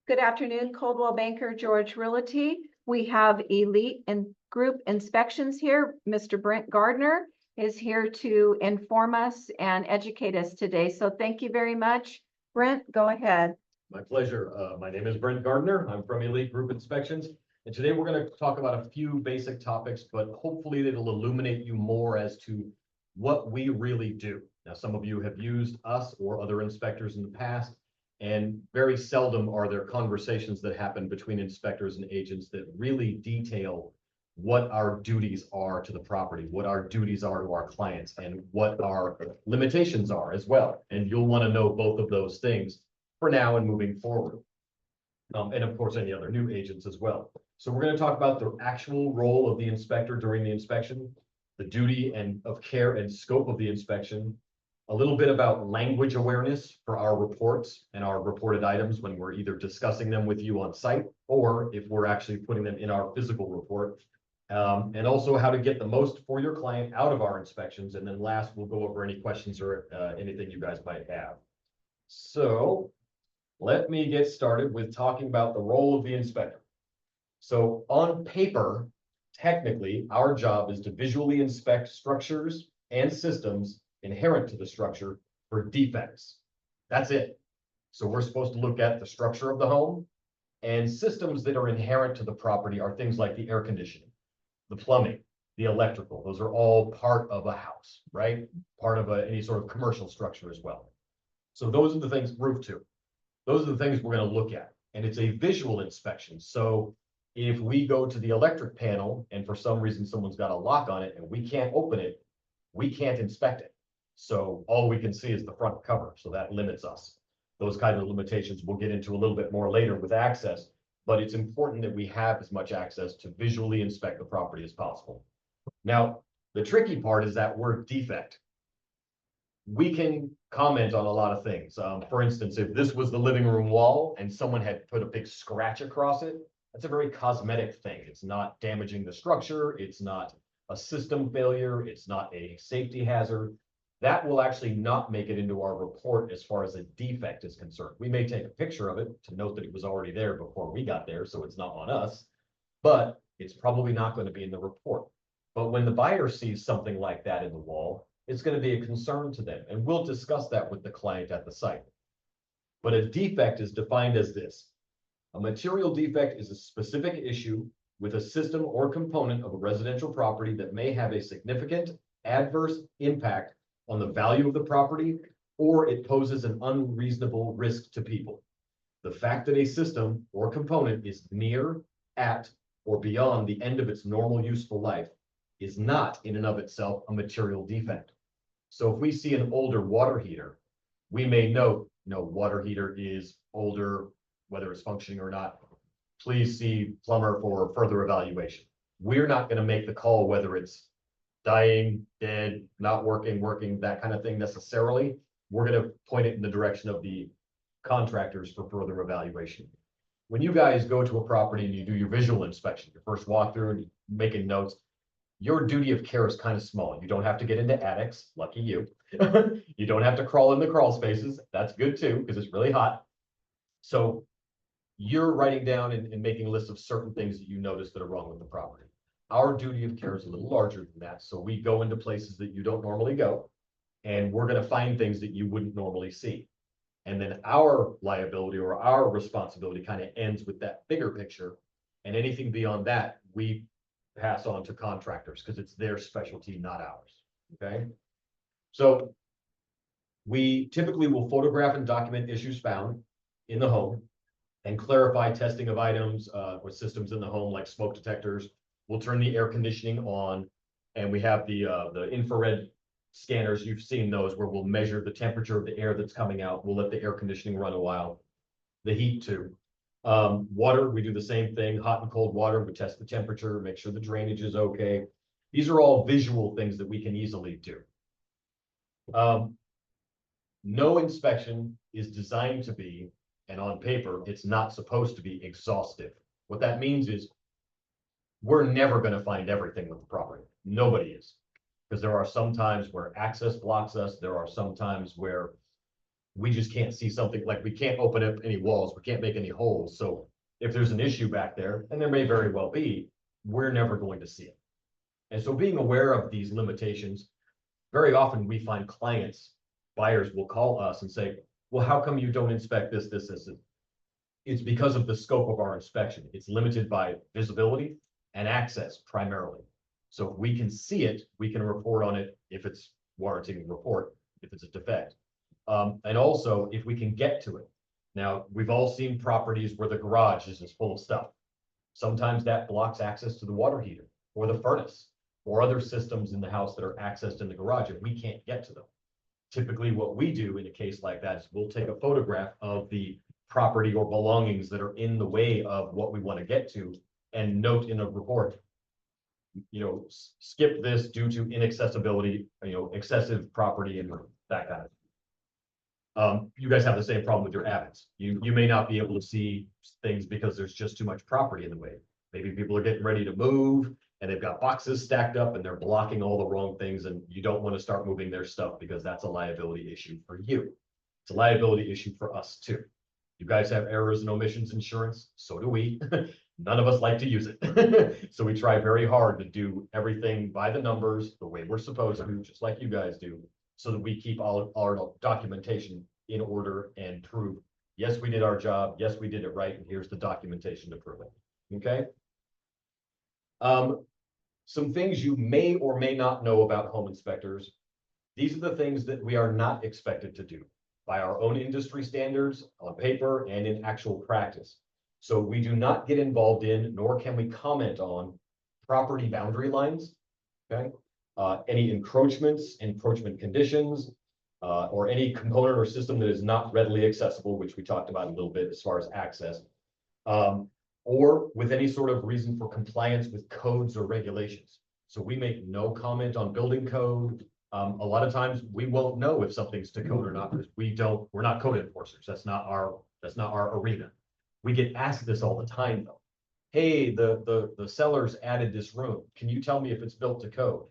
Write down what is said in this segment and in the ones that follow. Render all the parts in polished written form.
Good afternoon, Coldwell Banker George Realty. We have Elite and Group Inspections here. Mr. Brent Gardner is here to inform us and educate us today. So thank you very much. Brent, go ahead. My pleasure. My name is Brent Gardner. I'm from Elite Group Inspections. And today we're going to talk about a few basic topics, but hopefully it'll illuminate you more as to what we really do. Now, some of you have used us or other inspectors in the past, and very seldom are there conversations that happen between inspectors and agents that really detail what our duties are to the property, what our duties are to our clients, and what our limitations are as well. And you'll want to know both of those things for now and moving forward. And of course, any other new agents as well. So we're going to talk about the actual role of the inspector during the inspection, the duty and of care and scope of the inspection, a little bit about language awareness for our reports and our reported items when we're either discussing them with you on site or if we're actually putting them in our physical report, and also how to get the most for your client out of our inspections. And then last, we'll go over any questions or anything you guys might have. So let me get started with talking about the role of the inspector. So on paper, technically, our job is to visually inspect structures and systems inherent to the structure for defects. That's it. So we're supposed to look at the structure of the home, and systems that are inherent to the property are things like the air conditioning, the plumbing, the electrical. Those are all part of a house, right? Part of any sort of commercial structure as well. So those are the things, roof too. Those are the things we're going to look at. And it's a visual inspection. So if we go to the electric panel and for some reason someone's got a lock on it and we can't open it, we can't inspect it. So all we can see is the front cover. So that limits us. Those kind of limitations we'll get into a little bit more later with access, but it's important that we have as much access to visually inspect the property as possible. Now, the tricky part is that word defect. We can comment on a lot of things. For instance, if this was the living room wall and someone had put a big scratch across it, that's a very cosmetic thing. It's not damaging the structure. It's not a system failure. It's not a safety hazard. That will actually not make it into our report as far as a defect is concerned. We may take a picture of it to note that it was already there before we got there, so it's not on us, but it's probably not going to be in the report. But when the buyer sees something like that in the wall, it's going to be a concern to them, and we'll discuss that with the client at the site. But a defect is defined as this. A material defect is a specific issue with a system or component of a residential property that may have a significant adverse impact on the value of the property, or it poses an unreasonable risk to people. The fact that a system or component is near, at, or beyond the end of its normal useful life is not in and of itself a material defect. So if we see an older water heater, we may note, water heater is older, whether it's functioning or not. Please see plumber for further evaluation. We're not going to make the call whether it's dying, dead, not working, that kind of thing necessarily. We're going to point it in the direction of the contractors for further evaluation. When you guys go to a property and you do your visual inspection, your first walkthrough and making notes, your duty of care is kind of small. You don't have to get into attics, lucky you. You don't have to crawl in the crawl spaces. That's good too, because it's really hot. So you're writing down and making a list of certain things that you notice that are wrong with the property. Our duty of care is a little larger than that. So we go into places that you don't normally go, and we're going to find things that you wouldn't normally see. And then our liability or our responsibility kind of ends with that bigger picture. And anything beyond that, we pass on to contractors because it's their specialty, not ours. Okay. So we typically will photograph and document issues found in the home and clarify testing of items or systems in the home like smoke detectors. We'll turn the air conditioning on, and we have the infrared scanners. You've seen those where we'll measure the temperature of the air that's coming out. We'll let the air conditioning run a while. The heat too. Water, we do the same thing, hot and cold water. We test the temperature, make sure the drainage is okay. These are all visual things that we can easily do. No inspection is designed to be, and on paper, it's not supposed to be exhaustive. What that means is we're never going to find everything with the property. Nobody is. Because there are some times where access blocks us. There are some times where we just can't see something, like we can't open up any walls, we can't make any holes. So if there's an issue back there, and there may very well be, we're never going to see it. And so being aware of these limitations, very often we find clients, buyers will call us and say, well, how come you don't inspect this? It's because of the scope of our inspection. It's limited by visibility and access primarily. So if we can see it, we can report on it if it's warranting report, if it's a defect. And also if we can get to it. Now, we've all seen properties where the garage is just full of stuff. Sometimes that blocks access to the water heater or the furnace or other systems in the house that are accessed in the garage and we can't get to them. Typically what we do in a case like that is we'll take a photograph of the property or belongings that are in the way of what we want to get to and note in a report, skip this due to inaccessibility, excessive property and that kind of thing. You guys have the same problem with your Avids. You may not be able to see things because there's just too much property in the way. Maybe people are getting ready to move and they've got boxes stacked up and they're blocking all the wrong things and you don't want to start moving their stuff because that's a liability issue for you. It's a liability issue for us too. You guys have errors and omissions insurance, so do we. None of us like to use it. So we try very hard to do everything by the numbers, the way we're supposed to, just like you guys do, so that we keep all our documentation in order and prove, yes, we did our job, yes, we did it right, and here's the documentation to prove it, okay? Some things you may or may not know about home inspectors. These are the things that we are not expected to do by our own industry standards on paper and in actual practice. So we do not get involved in, nor can we comment on property boundary lines, okay? Any encroachments, encroachment conditions, or any component or system that is not readily accessible, which we talked about a little bit as far as access, or with any sort of reason for compliance with codes or regulations. So we make no comment on building code. A lot of times we won't know if something's to code or not because we're not code enforcers. That's not our arena. We get asked this all the time though. Hey, the sellers added this room. Can you tell me if it's built to code?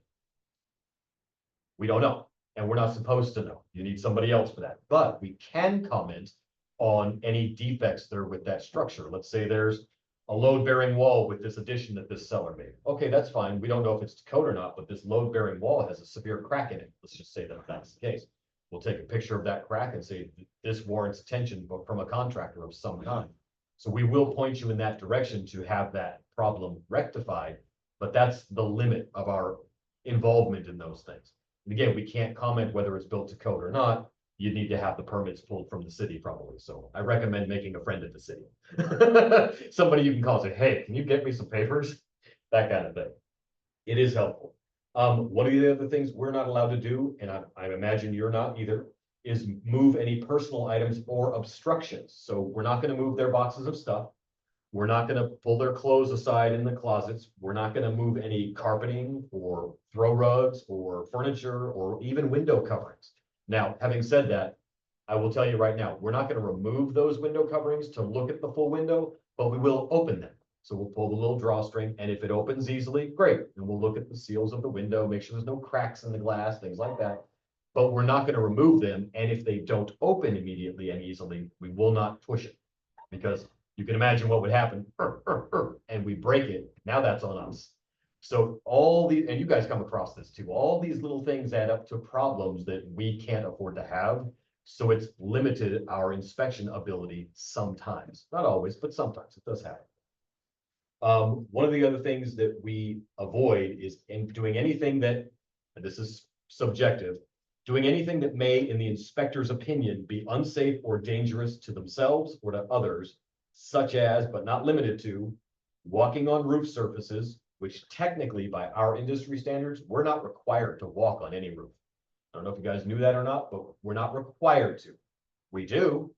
We don't know, and we're not supposed to know. You need somebody else for that. But we can comment on any defects there with that structure. Let's say there's a load-bearing wall with this addition that this seller made. Okay, that's fine. We don't know if it's to code or not, but this load-bearing wall has a severe crack in it. Let's just say that that's the case. We'll take a picture of that crack and say this warrants attention from a contractor of some kind. So we will point you in that direction to have that problem rectified, but that's the limit of our involvement in those things. And again, we can't comment whether it's built to code or not. You need to have the permits pulled from the city probably. So I recommend making a friend at the city. Somebody you can call and say, hey, can you get me some papers? That kind of thing. It is helpful. One of the other things we're not allowed to do, and I imagine you're not either, is move any personal items or obstructions. So we're not going to move their boxes of stuff. We're not going to pull their clothes aside in the closets. We're not going to move any carpeting or throw rugs or furniture or even window coverings. Now, having said that, I will tell you right now, we're not going to remove those window coverings to look at the full window, but we will open them. So we'll pull the little drawstring, and if it opens easily, great. And we'll look at the seals of the window, make sure there's no cracks in the glass, things like that. But we're not going to remove them. And if they don't open immediately and easily, we will not push it. Because you can imagine what would happen, and we break it. Now that's on us. So all these, and you guys come across this too, all these little things add up to problems that we can't afford to have. So it's limited our inspection ability sometimes, not always, but sometimes it does happen. One of the other things that we avoid is in doing anything that, and this is subjective, doing anything that may, in the inspector's opinion, be unsafe or dangerous to themselves or to others, such as, but not limited to, walking on roof surfaces, which technically by our industry standards, we're not required to walk on any roof. I don't know if you guys knew that or not, but we're not required to. We do.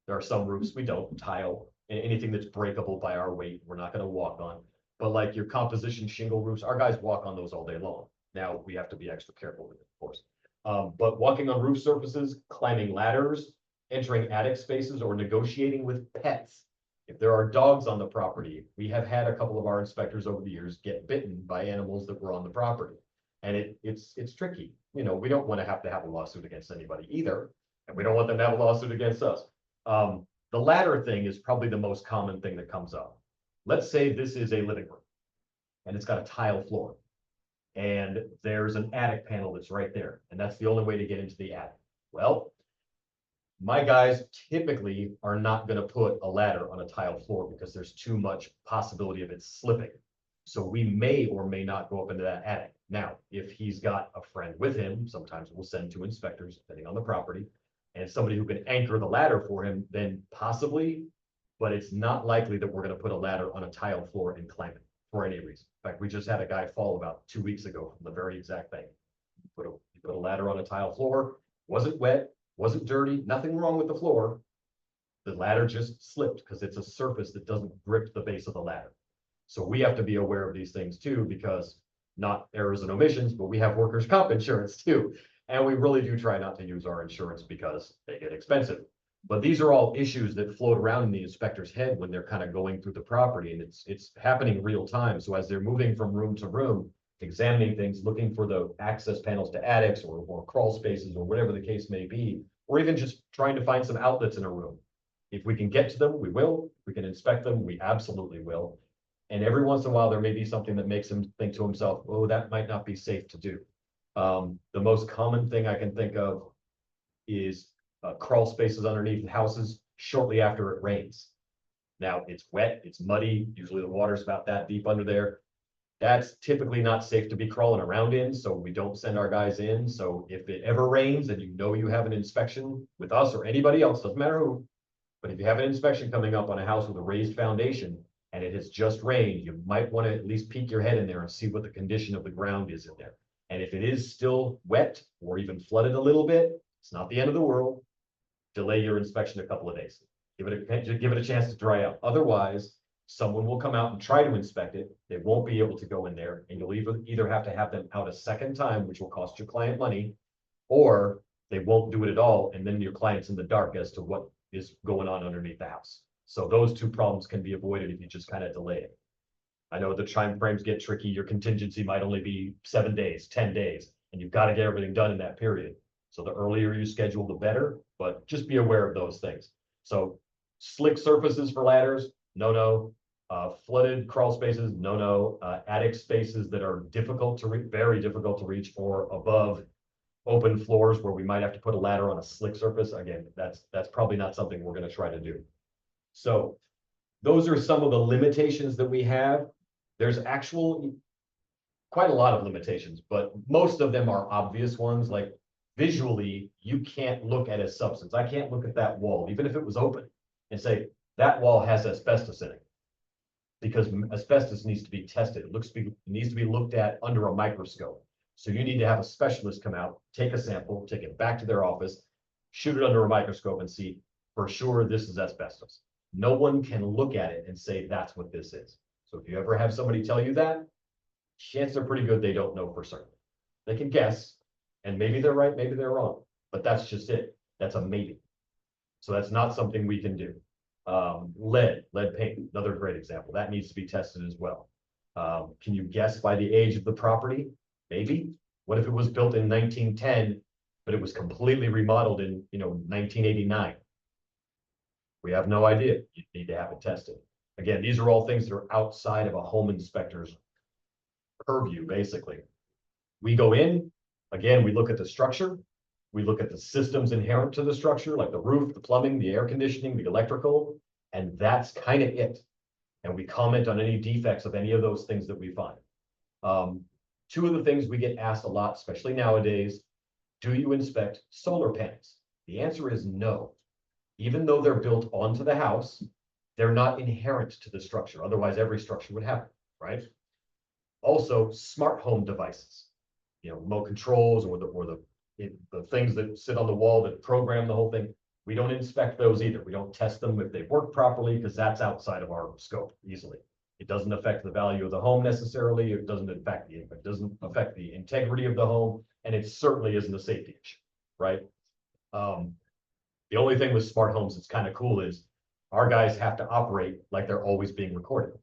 There are some roofs we don't, tile, anything that's breakable by our weight, we're not going to walk on. But like your composition shingle roofs, our guys walk on those all day long. Now we have to be extra careful with it, of course. But walking on roof surfaces, climbing ladders, entering attic spaces, or negotiating with pets. If there are dogs on the property, we have had a couple of our inspectors over the years get bitten by animals that were on the property. And it's tricky. We don't want to have a lawsuit against anybody either. And we don't want them to have a lawsuit against us. The ladder thing is probably the most common thing that comes up. Let's say this is a living room and it's got a tile floor. And there's an attic panel that's right there. And that's the only way to get into the attic. Well, my guys typically are not going to put a ladder on a tile floor because there's too much possibility of it slipping. So we may or may not go up into that attic. Now, if he's got a friend with him, sometimes we'll send two inspectors, depending on the property, and somebody who can anchor the ladder for him, then possibly, but it's not likely that we're going to put a ladder on a tile floor and climb it for any reason. In fact, we just had a guy fall about 2 weeks ago from the very exact thing. You put a ladder on a tile floor, wasn't wet, wasn't dirty, nothing wrong with the floor. The ladder just slipped because it's a surface that doesn't grip the base of the ladder. So we have to be aware of these things too, because not errors and omissions, but we have workers' comp insurance too. And we really do try not to use our insurance because they get expensive. But these are all issues that float around in the inspector's head when they're kind of going through the property, and it's happening real time. So as they're moving from room to room, examining things, looking for the access panels to attics or crawl spaces or whatever the case may be, or even just trying to find some outlets in a room. If we can get to them, we will. If we can inspect them, we absolutely will. And every once in a while, there may be something that makes him think to himself, oh, that might not be safe to do. The most common thing I can think of is crawl spaces underneath houses shortly after it rains. Now it's wet, it's muddy, usually the water's about that deep under there. That's typically not safe to be crawling around in, so we don't send our guys in. So if it ever rains and you know you have an inspection with us or anybody else, doesn't matter who, but if you have an inspection coming up on a house with a raised foundation and it has just rained, you might want to at least peek your head in there and see what the condition of the ground is in there. And if it is still wet or even flooded a little bit, it's not the end of the world. Delay your inspection a couple of days. Give it a chance to dry out. Otherwise, someone will come out and try to inspect it. They won't be able to go in there, and you'll either have to have them out a second time, which will cost your client money, or they won't do it at all, and then your client's in the dark as to what is going on underneath the house. So those two problems can be avoided if you just kind of delay it. I know the time frames get tricky. Your contingency might only be 7 days, 10 days, and you've got to get everything done in that period. So the earlier you schedule, the better, but just be aware of those things. So slick surfaces for ladders, no. Flooded crawl spaces, no. Attic spaces that are difficult to reach, very difficult to reach, or above open floors where we might have to put a ladder on a slick surface. Again, that's probably not something we're going to try to do. So those are some of the limitations that we have. There's quite a lot of limitations, but most of them are obvious ones. Like visually, you can't look at a substance. I can't look at that wall, even if it was open, and say that wall has asbestos in it, because asbestos needs to be tested. It needs to be looked at under a microscope. So you need to have a specialist come out, take a sample, take it back to their office, shoot it under a microscope and see for sure this is asbestos. No one can look at it and say that's what this is. So if you ever have somebody tell you that, chances are pretty good they don't know for certain. They can guess, and maybe they're right, maybe they're wrong, but that's just it. That's a maybe. So that's not something we can do. Lead paint, another great example. That needs to be tested as well. Can you guess by the age of the property? Maybe. What if it was built in 1910, but it was completely remodeled in 1989? We have no idea. You need to have it tested. Again, these are all things that are outside of a home inspector's purview, basically. We go in, again, we look at the structure, we look at the systems inherent to the structure, like the roof, the plumbing, the air conditioning, the electrical, and that's kind of it. And we comment on any defects of any of those things that we find. Two of the things we get asked a lot, especially nowadays, do you inspect solar panels? The answer is no. Even though they're built onto the house, they're not inherent to the structure. Otherwise, every structure would have it, right? Also, smart home devices, remote controls or the things that sit on the wall that program the whole thing. We don't inspect those either. We don't test them if they work properly, because that's outside of our scope easily. It doesn't affect the value of the home necessarily. It doesn't affect the integrity of the home, and it certainly isn't a safety issue, right? The only thing with smart homes that's kind of cool is our guys have to operate like they're always being recorded.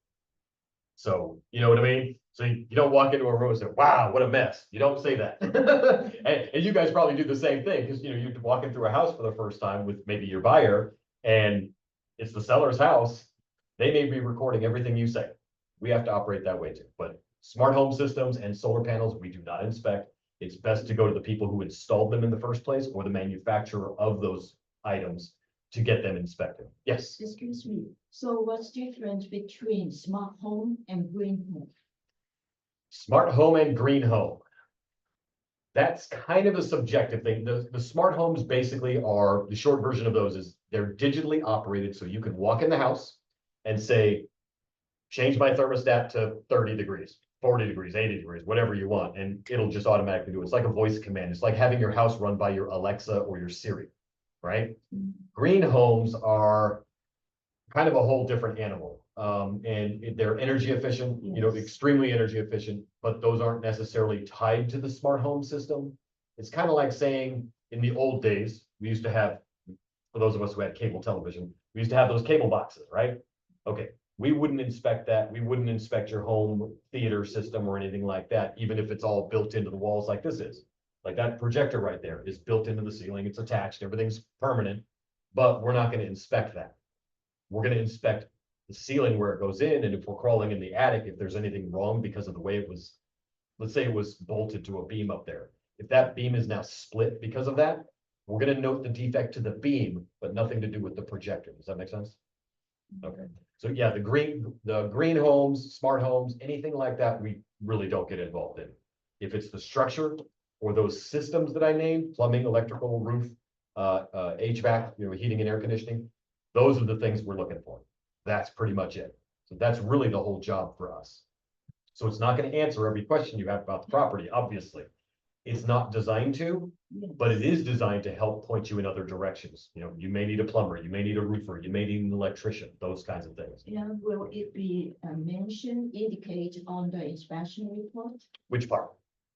So, you know what I mean? So you don't walk into a room and say, wow, what a mess. You don't say that. And you guys probably do the same thing because, you're walking through a house for the first time with maybe your buyer and it's the seller's house. They may be recording everything you say. We have to operate that way too. But smart home systems and solar panels, we do not inspect. It's best to go to the people who installed them in the first place or the manufacturer of those items to get them inspected. Yes. Excuse me. So what's difference between smart home and green home? Smart home and green home. That's kind of a subjective thing. The smart homes basically are, the short version of those is they're digitally operated. So you can walk in the house and say, change my thermostat to 30 degrees, 40 degrees, 80 degrees, whatever you want. And it'll just automatically do it. It's like a voice command. It's like having your house run by your Alexa or your Siri, right? Green homes are kind of a whole different animal. And they're energy efficient, Yes. extremely energy efficient, but those aren't necessarily tied to the smart home system. It's kind of like saying in the old days, we used to have, for those of us who had cable television, we used to have those cable boxes, right? Okay, we wouldn't inspect that. We wouldn't inspect your home theater system or anything like that, even if it's all built into the walls like this is. Like that projector right there is built into the ceiling, it's attached, everything's permanent, but we're not going to inspect that. We're going to inspect the ceiling where it goes in. And if we're crawling in the attic, if there's anything wrong because of the way it was, let's say it was bolted to a beam up there. If that beam is now split because of that, we're going to note the defect to the beam, but nothing to do with the projector. Does that make sense? Okay. So yeah, the green homes, smart homes, anything like that, we really don't get involved in. If it's the structure or those systems that I named, plumbing, electrical, roof, HVAC, heating and air conditioning, those are the things we're looking for. That's pretty much it. So that's really the whole job for us. So it's not going to answer every question you have about the property, obviously. It's not designed to, but it is designed to help point you in other directions. You may need a plumber, you may need a roofer, you may need an electrician, those kinds of things. Yeah, will it be mentioned, indicate on the inspection report, Which part?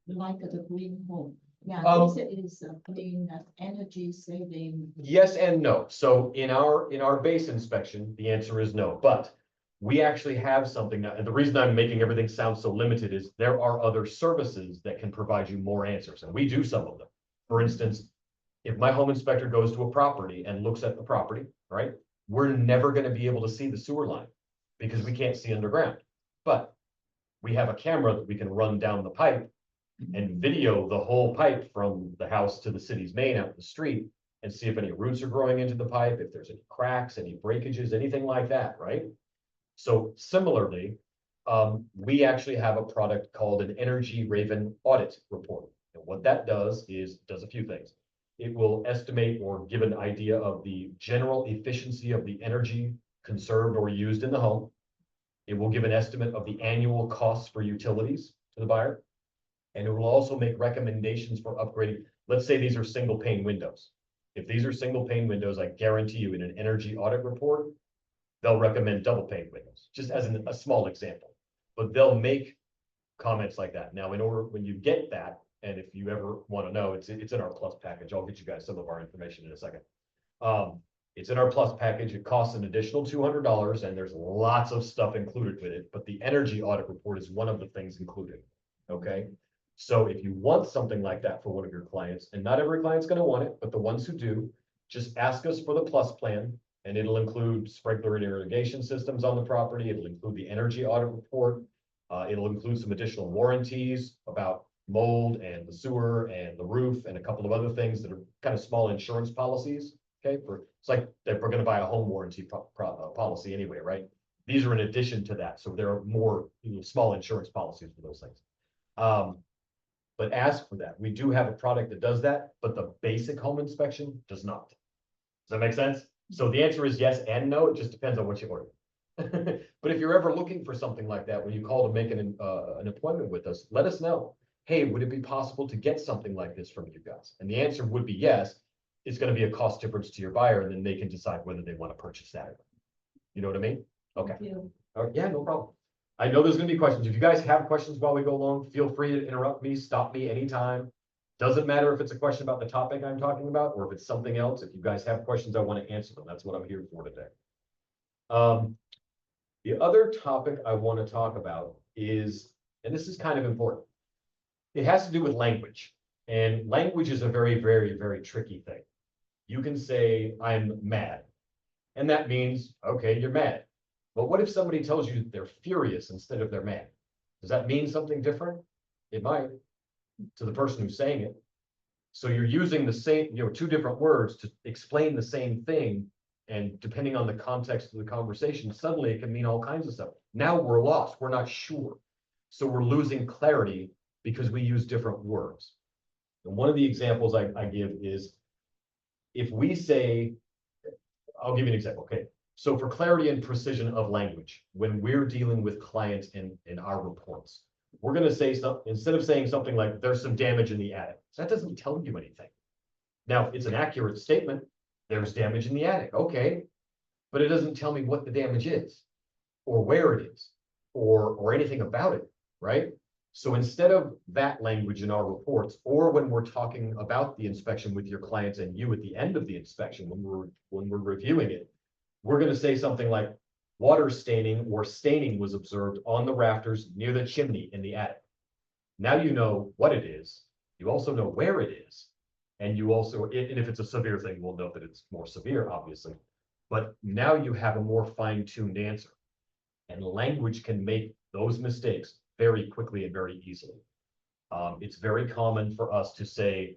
like the green home? Yeah, Um, this is a clean energy saving. Yes and no. So in our base inspection, the answer is no, but we actually have something now, and the reason I'm making everything sound so limited is there are other services that can provide you more answers, and we do some of them. For instance, if my home inspector goes to a property and looks at the property, right, we're never going to be able to see the sewer line because we can't see underground. But we have a camera that we can run down the pipe and video the whole pipe from the house to the city's main out the street and see if any roots are growing into the pipe, if there's any cracks, any breakages, anything like that, right? So similarly, we actually have a product called an Energy Raven audit report. And what that does is does a few things. It will estimate or give an idea of the general efficiency of the energy conserved or used in the home. It will give an estimate of the annual costs for utilities to the buyer. And it will also make recommendations for upgrading. Let's say these are single pane windows. If these are single pane windows, I guarantee you in an energy audit report, they'll recommend double pane windows, just as a small example. But they'll make comments like that. Now, when you get that, and if you ever want to know, it's in our plus package. I'll get you guys some of our information in a second. It's in our plus package. It costs an additional $200, and there's lots of stuff included with it. But the energy audit report is one of the things included. Okay. So if you want something like that for one of your clients, and not every client's going to want it, but the ones who do, just ask us for the plus plan, and it'll include sprinkler and irrigation systems on the property. It'll include the energy audit report. It'll include some additional warranties about mold and the sewer and the roof and a couple of other things that are kind of small insurance policies. Okay, it's like that we're going to buy a home warranty policy anyway, right? These are in addition to that, so there are more small insurance policies for those things. But ask for that. We do have a product that does that, but the basic home inspection does not. Does that make sense? So the answer is yes and no. It just depends on what you order. But if you're ever looking for something like that, when you call to make an appointment with us, let us know. Hey, would it be possible to get something like this from you guys? And the answer would be yes. It's going to be a cost difference to your buyer, and then they can decide whether they want to purchase that. You know what I mean? Okay. All right. Yeah, no problem. I know there's going to be questions. If you guys have questions while we go along, feel free to interrupt me, stop me anytime. Doesn't matter if it's a question about the topic I'm talking about or if it's something else. If you guys have questions, I want to answer them. That's what I'm here for today. The other topic I want to talk about is and this is kind of important. It has to do with language, and language is a very, very, very tricky thing. You can say, I'm mad, and that means, okay, you're mad. But what if somebody tells you they're furious instead of they're mad? Does that mean something different? It might, to the person who's saying it. So you're using the same, two different words to explain the same thing. And depending on the context of the conversation, suddenly it can mean all kinds of stuff. Now we're lost. We're not sure. So we're losing clarity because we use different words. And one of the examples I give is if we say, I'll give you an example. Okay. So for clarity and precision of language, when we're dealing with clients in our reports, we're going to say something, instead of saying something like there's some damage in the attic. So that doesn't tell you anything. Now it's an accurate statement. There's damage in the attic. Okay. But it doesn't tell me what the damage is or where it is or anything about it. Right. So instead of that language in our reports, or when we're talking about the inspection with your clients and you at the end of the inspection, when we're reviewing it, we're going to say something like water staining or staining was observed on the rafters near the chimney in the attic. Now you know what it is. You also know where it is. And you also, and if it's a severe thing, we'll note that it's more severe, obviously. But now you have a more fine-tuned answer. And language can make those mistakes very quickly and very easily. It's very common for us to say,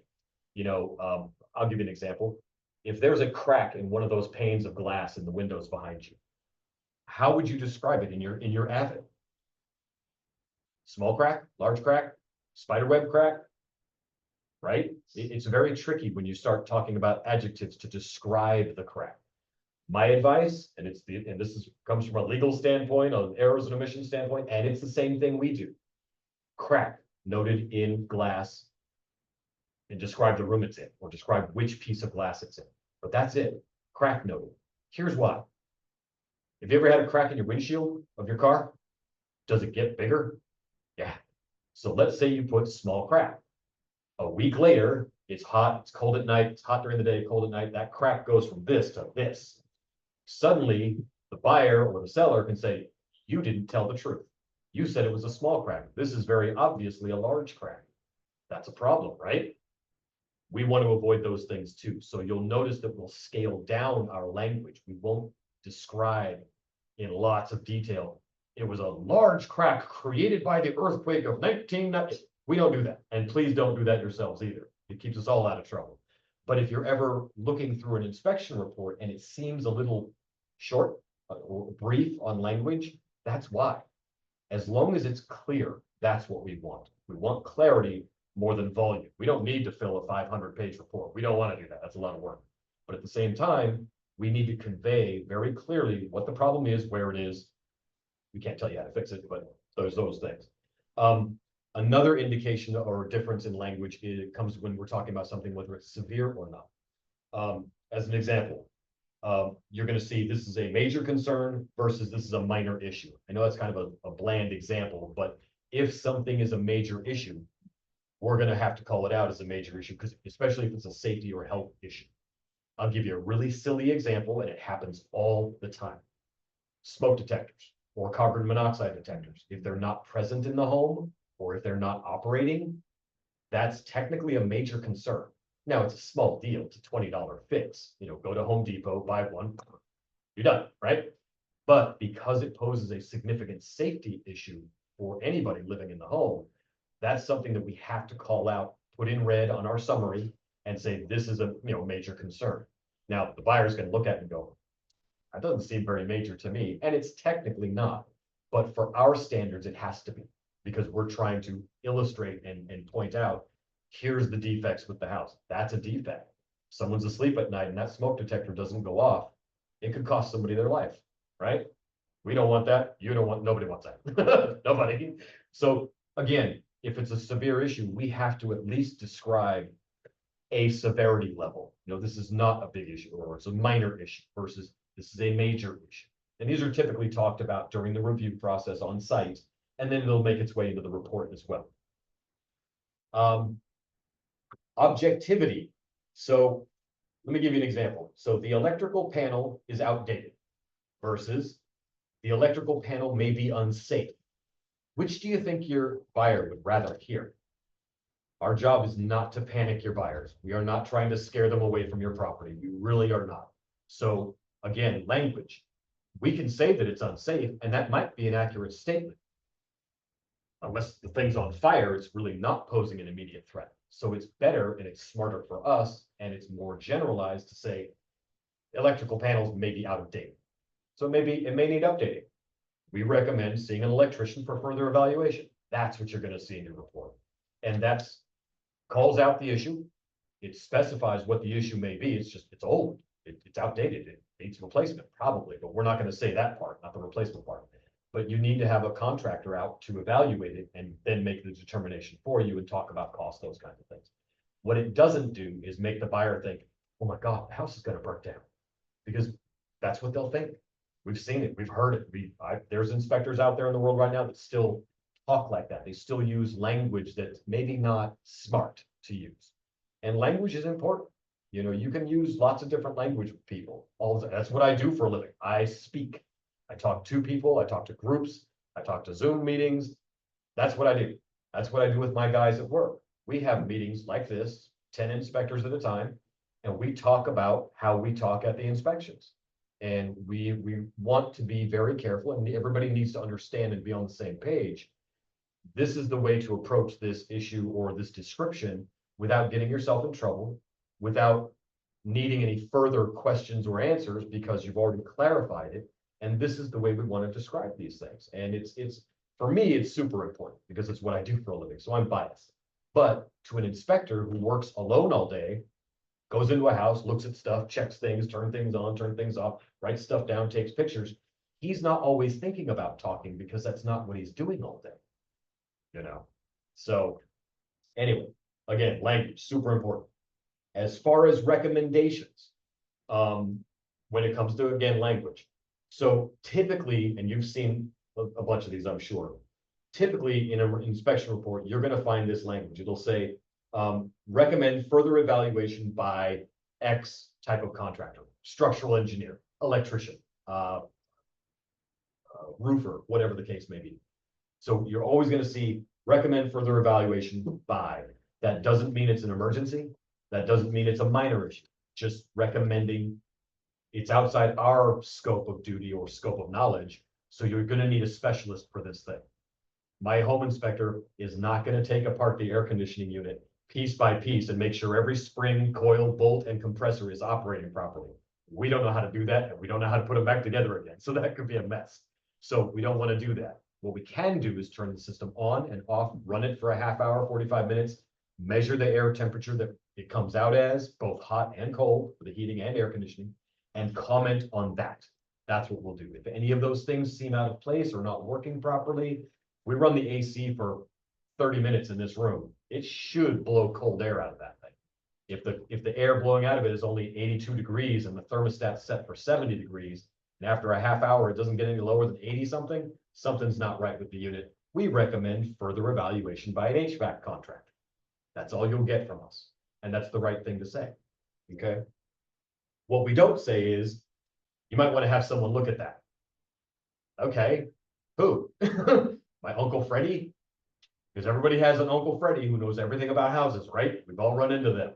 I'll give you an example. If there's a crack in one of those panes of glass in the windows behind you, how would you describe it in your Avid? Small crack, large crack, spiderweb crack, right? It's very tricky when you start talking about adjectives to describe the crack. My advice, and comes from a legal standpoint, an errors and omissions standpoint, and it's the same thing we do. Crack noted in glass and describe the room it's in, or describe which piece of glass it's in. But that's it. Crack noted. Here's why. Have you ever had a crack in your windshield of your car? Does it get bigger? Yeah. So let's say you put small crack. A week later, it's hot, it's cold at night, it's hot during the day, cold at night. That crack goes from this to this. Suddenly, the buyer or the seller can say, you didn't tell the truth. You said it was a small crack. This is very obviously a large crack. That's a problem, right? We want to avoid those things too. So you'll notice that we'll scale down our language. We won't describe in lots of detail. It was a large crack created by the earthquake of 1990. We don't do that. And please don't do that yourselves either. It keeps us all out of trouble. But if you're ever looking through an inspection report and it seems a little short or brief on language, that's why. As long as it's clear, that's what we want. We want clarity more than volume. We don't need to fill a 500-page report. We don't want to do that. That's a lot of work. But at the same time, we need to convey very clearly what the problem is, where it is. We can't tell you how to fix it, but those things. Another indication or difference in language comes when we're talking about something, whether it's severe or not. As an example, you're going to see this is a major concern versus this is a minor issue. I know that's kind of a bland example, but if something is a major issue, we're going to have to call it out as a major issue, because especially if it's a safety or health issue. I'll give you a really silly example, and it happens all the time. Smoke detectors or carbon monoxide detectors, if they're not present in the home or if they're not operating, that's technically a major concern. Now it's a small deal, it's a $20 fix. Go to Home Depot, buy one, you're done, right? But because it poses a significant safety issue for anybody living in the home, that's something that we have to call out, put in red on our summary, and say this is a major concern. Now the buyer's going to look at it and go, that doesn't seem very major to me, and it's technically not. But for our standards, it has to be, because we're trying to illustrate and point out, here's the defects with the house. That's a defect. Someone's asleep at night and that smoke detector doesn't go off. It could cost somebody their life, right? We don't want that. Nobody wants that. Nobody. So again, if it's a severe issue, we have to at least describe a severity level. This is not a big issue, or it's a minor issue versus this is a major issue. And these are typically talked about during the review process on site, and then it'll make its way into the report as well. Objectivity. So let me give you an example. So the electrical panel is outdated versus the electrical panel may be unsafe. Which do you think your buyer would rather hear? Our job is not to panic your buyers. We are not trying to scare them away from your property. We really are not. So again, language. We can say that it's unsafe, and that might be an accurate statement. Unless the thing's on fire, it's really not posing an immediate threat. So it's better and it's smarter for us, and it's more generalized to say electrical panels may be out of date. So maybe it may need updating. We recommend seeing an electrician for further evaluation. That's what you're going to see in your report. And that's calls out the issue. It specifies what the issue may be. It's just, it's old. It's outdated. It needs replacement probably, but we're not going to say that part, not the replacement part. But you need to have a contractor out to evaluate it and then make the determination for you and talk about cost, those kinds of things. What it doesn't do is make the buyer think, oh my God, the house is going to burn down, because that's what they'll think. We've seen it. We've heard it. There's inspectors out there in the world right now that still talk like that. They still use language that's maybe not smart to use. And language is important. You know, you can use lots of different language with people. That's what I do for a living. I speak. I talk to people. I talk to groups. I talk to Zoom meetings. That's what I do. That's what I do with my guys at work. We have meetings like this, 10 inspectors at a time, and we talk about how we talk at the inspections. And we want to be very careful, and everybody needs to understand and be on the same page. This is the way to approach this issue or this description without getting yourself in trouble, without needing any further questions or answers, because you've already clarified it. And this is the way we want to describe these things. And it's for me, it's super important because it's what I do for a living. So I'm biased. But to an inspector who works alone all day, goes into a house, looks at stuff, checks things, turn things on, turn things off, writes stuff down, takes pictures, he's not always thinking about talking because that's not what he's doing all day. You know, so anyway, again, language, super important. As far as recommendations, when it comes to, again, language. So typically, and you've seen a bunch of these, I'm sure, typically in an inspection report, you're going to find this language. It'll say, recommend further evaluation by X type of contractor, structural engineer, electrician, roofer, whatever the case may be. So you're always going to see recommend further evaluation by. That doesn't mean it's an emergency. That doesn't mean it's a minor issue. Just recommending it's outside our scope of duty or scope of knowledge. So you're going to need a specialist for this thing. My home inspector is not going to take apart the air conditioning unit piece by piece and make sure every spring, coil, bolt, and compressor is operating properly. We don't know how to do that, and we don't know how to put them back together again. So that could be a mess. So we don't want to do that. What we can do is turn the system on and off, run it for a half hour, 45 minutes, measure the air temperature that it comes out as, both hot and cold, for the heating and air conditioning, and comment on that. That's what we'll do. If any of those things seem out of place or not working properly, we run the AC for 30 minutes in this room. It should blow cold air out of that thing. If the air blowing out of it is only 82 degrees and the thermostat's set for 70 degrees, and after a half hour, it doesn't get any lower than 80 something, something's not right with the unit. We recommend further evaluation by an HVAC contractor. That's all you'll get from us. And that's the right thing to say. Okay. What we don't say is, you might want to have someone look at that. Okay. Who? My Uncle Freddie? Because everybody has an Uncle Freddie who knows everything about houses, right? We've all run into them.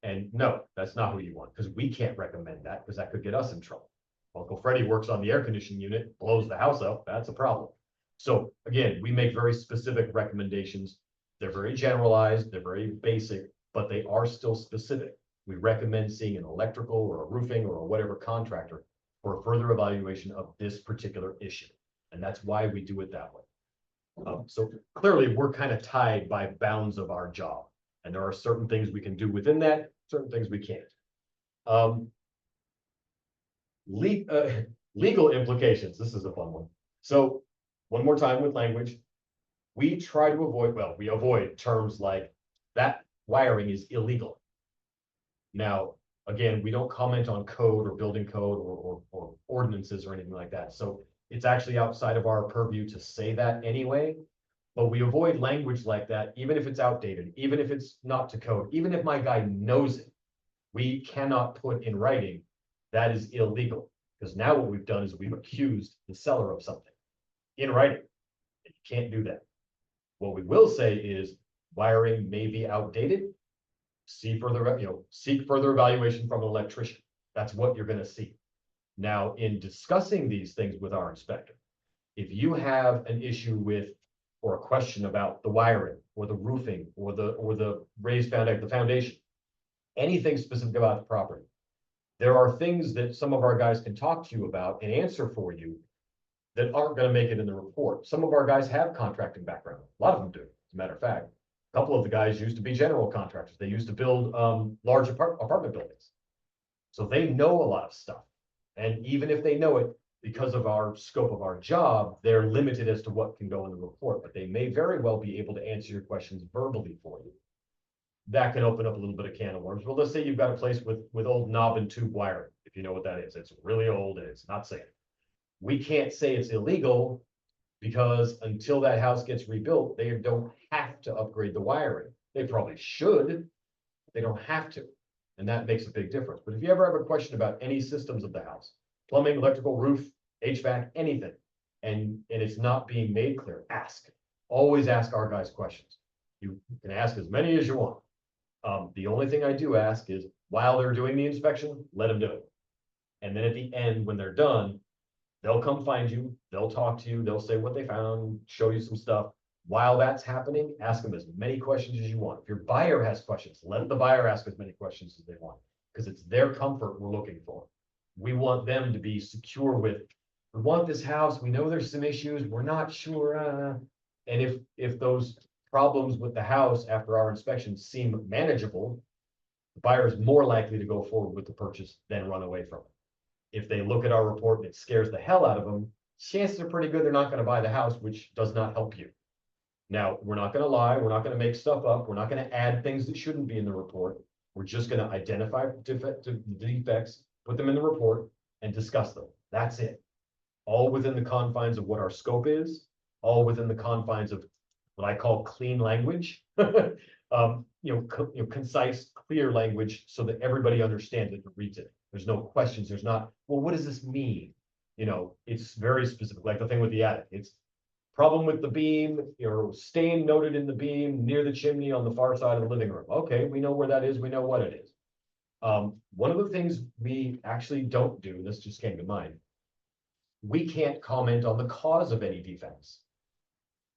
And no, that's not who you want, because we can't recommend that, because that could get us in trouble. Uncle Freddie works on the air conditioning unit, blows the house up, that's a problem. So again, we make very specific recommendations. They're very generalized, they're very basic, but they are still specific. We recommend seeing an electrical or a roofing or whatever contractor for a further evaluation of this particular issue. And that's why we do it that way. So clearly we're kind of tied by bounds of our job. And there are certain things we can do within that, certain things we can't. Legal implications. This is a fun one. So one more time with language, we try to avoid, well, we avoid terms like that wiring is illegal. Now, again, we don't comment on code or building code or ordinances or anything like that. So it's actually outside of our purview to say that anyway, but we avoid language like that, even if it's outdated, even if it's not to code, even if my guy knows it, we cannot put in writing that is illegal, because now what we've done is we've accused the seller of something in writing. You can't do that. What we will say is wiring may be outdated. Seek further evaluation from an electrician. That's what you're gonna see. Now, in discussing these things with our inspector, if you have an issue with, or a question about the wiring, or the roofing, or the raised foundation, the foundation, anything specific about the property, there are things that some of our guys can talk to you about and answer for you that aren't gonna make it in the report. Some of our guys have contracting background. A lot of them do, as a matter of fact. A couple of the guys used to be general contractors. They used to build large apartment buildings. So they know a lot of stuff. And even if they know it, because of our scope of our job, they're limited as to what can go in the report, but they may very well be able to answer your questions verbally for you. That can open up a little bit of can of worms. Well, let's say you've got a place with old knob and tube wiring, if you know what that is. It's really old and it's not safe. We can't say it's illegal because until that house gets rebuilt, they don't have to upgrade the wiring. They probably should. They don't have to. And that makes a big difference. But if you ever have a question about any systems of the house, plumbing, electrical, roof, HVAC, anything, and it's not being made clear, ask. Always ask our guys questions. You can ask as many as you want. The only thing I do ask is while they're doing the inspection, let them do it. And then at the end, when they're done, they'll come find you, they'll talk to you, they'll say what they found, show you some stuff. While that's happening, ask them as many questions as you want. If your buyer has questions, let the buyer ask as many questions as they want, because it's their comfort we're looking for. We want them to be secure with, we want this house, we know there's some issues, we're not sure. And if those problems with the house after our inspection seem manageable, the buyer is more likely to go forward with the purchase than run away from it. If they look at our report and it scares the hell out of them, chances are pretty good they're not going to buy the house, which does not help you. Now, we're not going to lie. We're not going to make stuff up. We're not going to add things that shouldn't be in the report. We're just going to identify defects, put them in the report, and discuss them. That's it. All within the confines of what our scope is, all within the confines of what I call clean language, concise, clear language so that everybody understands it and reads it. There's no questions. There's not, well, what does this mean? It's very specific, like the thing with the attic. It's problem with the beam, stain noted in the beam near the chimney on the far side of the living room. Okay, we know where that is. We know what it is. One of the things we actually don't do, this just came to mind, we can't comment on the cause of any defects.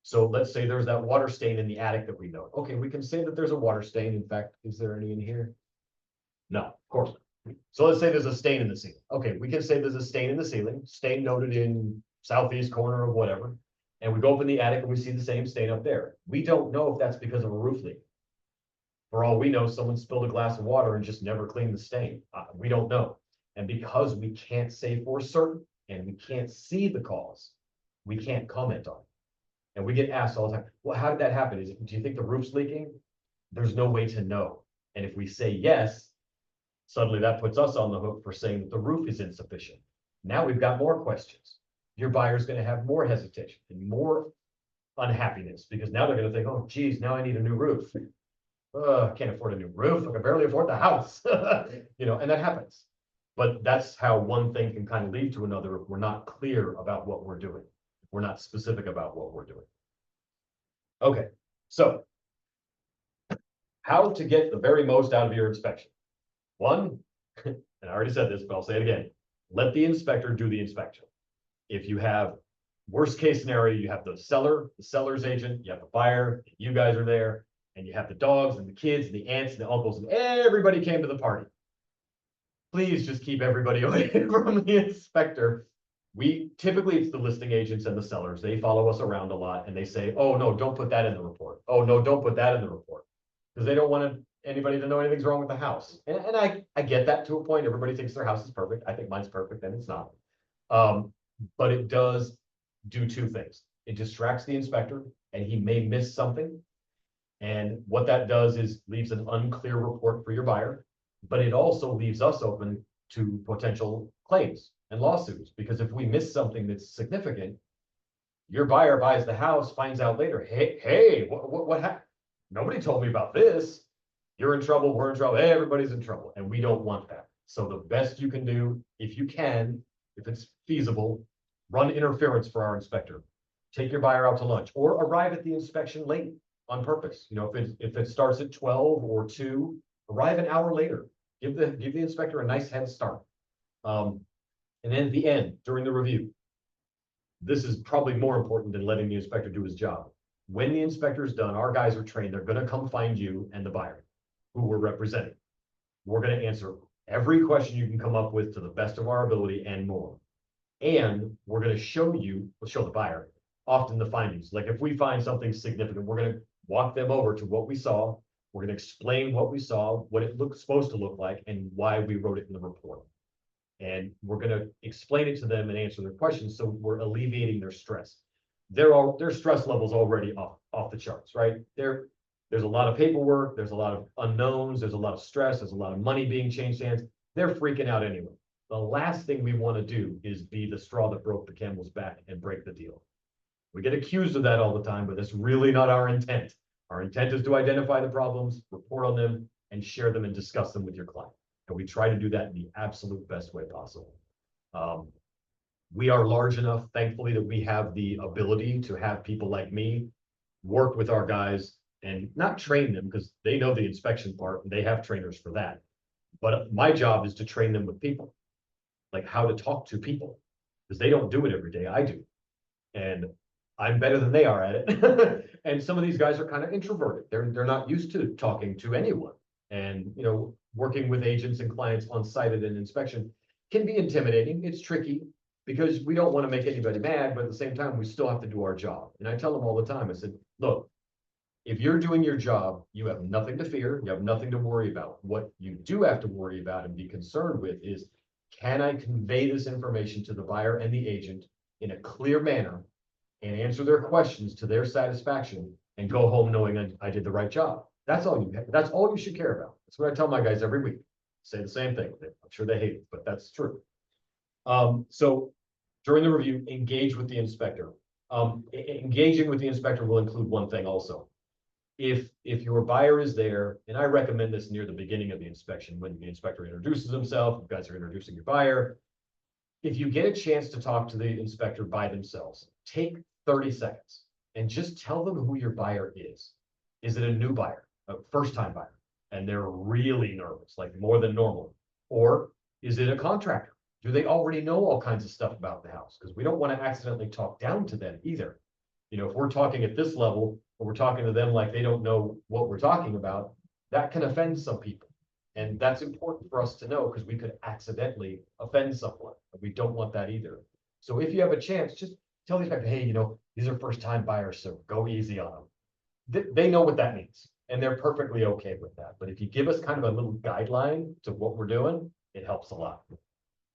So let's say there's that water stain in the attic that we know. Okay, we can say that there's a water stain. In fact, is there any in here? No, of course not. So let's say there's a stain in the ceiling. Okay, we can say there's a stain in the ceiling, stain noted in southeast corner of whatever. And we go up in the attic and we see the same stain up there. We don't know if that's because of a roof leak. For all we know, someone spilled a glass of water and just never cleaned the stain. We don't know. And because we can't say for certain and we can't see the cause, we can't comment on it. And we get asked all the time, well, how did that happen? Do you think the roof's leaking? There's no way to know. And if we say yes, suddenly that puts us on the hook for saying that the roof is insufficient. Now we've got more questions. Your buyer's going to have more hesitation and more unhappiness because now they're going to think, oh, geez, now I need a new roof. I can't afford a new roof. I can barely afford the house, and that happens. But that's how one thing can kind of lead to another if we're not clear about what we're doing. If we're not specific about what we're doing. Okay, so how to get the very most out of your inspection. One, and I already said this, but I'll say it again, let the inspector do the inspection. If you have worst case scenario, you have the seller, the seller's agent, you have the buyer, you guys are there, and you have the dogs and the kids and the aunts and the uncles, and everybody came to the party. Please just keep everybody away from the inspector. Typically it's the listing agents and the sellers. They follow us around a lot and they say, oh no, don't put that in the report. Oh no, don't put that in the report. Because they don't want anybody to know anything's wrong with the house. And I get that to a point. Everybody thinks their house is perfect. I think mine's perfect and it's not. But it does do two things. It distracts the inspector and he may miss something. And what that does is leaves an unclear report for your buyer, but it also leaves us open to potential claims and lawsuits. Because if we miss something that's significant, your buyer buys the house, finds out later, hey, what happened? Nobody told me about this. You're in trouble, we're in trouble, everybody's in trouble. And we don't want that. So the best you can do, if you can, if it's feasible, run interference for our inspector. take your buyer out to lunch or arrive at the inspection late on purpose. You know, if it starts at 12 or 2, arrive an hour later. Give the inspector a nice head start. And then at the end, during the review, this is probably more important than letting the inspector do his job. When the inspector is done, our guys are trained. They're going to come find you and the buyer who we're representing. We're going to answer every question you can come up with to the best of our ability and more. And we're going to show the buyer often the findings. Like if we find something significant, we're going to walk them over to what we saw. We're going to explain what we saw, what it looks supposed to look like, and why we wrote it in the report. And we're going to explain it to them and answer their questions. So we're alleviating their stress. Their stress levels already off the charts, right? There's a lot of paperwork. There's a lot of unknowns. There's a lot of stress. There's a lot of money being changed hands. They're freaking out anyway. The last thing we want to do is be the straw that broke the camel's back and break the deal. We get accused of that all the time, but that's really not our intent. Our intent is to identify the problems, report on them, and share them and discuss them with your client. And we try to do that in the absolute best way possible. We are large enough, thankfully, that we have the ability to have people like me work with our guys and not train them because they know the inspection part and they have trainers for that. But my job is to train them with people, like how to talk to people, because they don't do it every day. I do. And I'm better than they are at it. And some of these guys are kind of introverted. They're not used to talking to anyone. And, you know, working with agents and clients on site at an inspection can be intimidating. It's tricky because we don't want to make anybody mad, but at the same time, we still have to do our job. And I tell them all the time, I said, look, if you're doing your job, you have nothing to fear. You have nothing to worry about. What you do have to worry about and be concerned with is, can I convey this information to the buyer and the agent in a clear manner and answer their questions to their satisfaction and go home knowing I did the right job? That's all you should care about. That's what I tell my guys every week. Say the same thing. I'm sure they hate it, but that's true. So during the review, engage with the inspector. Engaging with the inspector will include one thing also. If your buyer is there, and I recommend this near the beginning of the inspection, when the inspector introduces himself, you guys are introducing your buyer. If you get a chance to talk to the inspector by themselves, take 30 seconds and just tell them who your buyer is. Is it a new buyer, a first-time buyer, and they're really nervous, like more than normal? Or is it a contractor? Do they already know all kinds of stuff about the house? Because we don't want to accidentally talk down to them either. You know, if we're talking at this level, or we're talking to them like they don't know what we're talking about, that can offend some people. And that's important for us to know because we could accidentally offend someone. And we don't want that either. So if you have a chance, just tell the inspector, hey, you know, these are first-time buyers, so go easy on them. They know what that means, and they're perfectly okay with that. But if you give us kind of a little guideline to what we're doing, it helps a lot,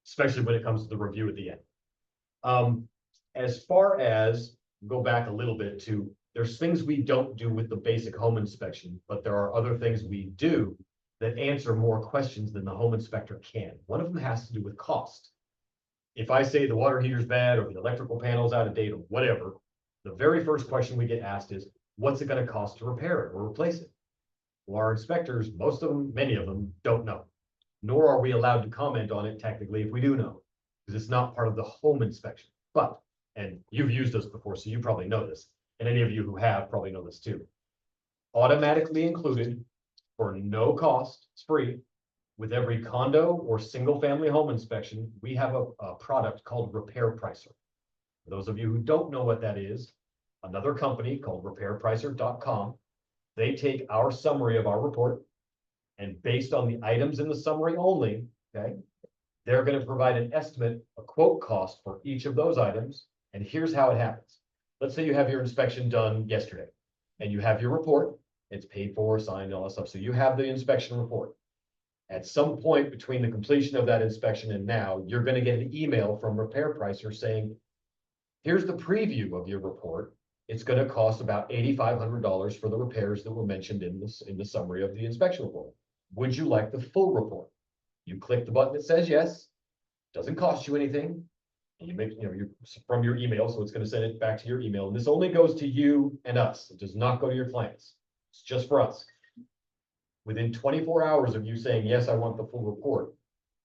especially when it comes to the review at the end. As far as, go back a little bit to, there's things we don't do with the basic home inspection, but there are other things we do that answer more questions than the home inspector can. One of them has to do with cost. If I say the water heater's bad or the electrical panel's out of date or whatever, the very first question we get asked is, what's it going to cost to repair it or replace it? Well, our inspectors, most of them, many of them, don't know, nor are we allowed to comment on it technically if we do know, because it's not part of the home inspection. But, and you've used us before, so you probably know this, and any of you who have probably know this too. Automatically included for no cost, it's free, with every condo or single family home inspection, we have a product called Repair Pricer. For those of you who don't know what that is, another company called repairpricer.com, they take our summary of our report, and based on the items in the summary only, okay, they're going to provide an estimate, a quote cost for each of those items. And here's how it happens. Let's say you have your inspection done yesterday and you have your report. It's paid for, signed, all that stuff. So you have the inspection report. At some point between the completion of that inspection and now, you're going to get an email from Repair Pricer saying, here's the preview of your report. It's going to cost about $8,500 for the repairs that were mentioned in the summary of the inspection report. Would you like the full report? You click the button that says yes. Doesn't cost you anything. And you make, you know, you from your email, so it's going to send it back to your email. And this only goes to you and us. It does not go to your clients. It's just for us. Within 24 hours of you saying, yes, I want the full report,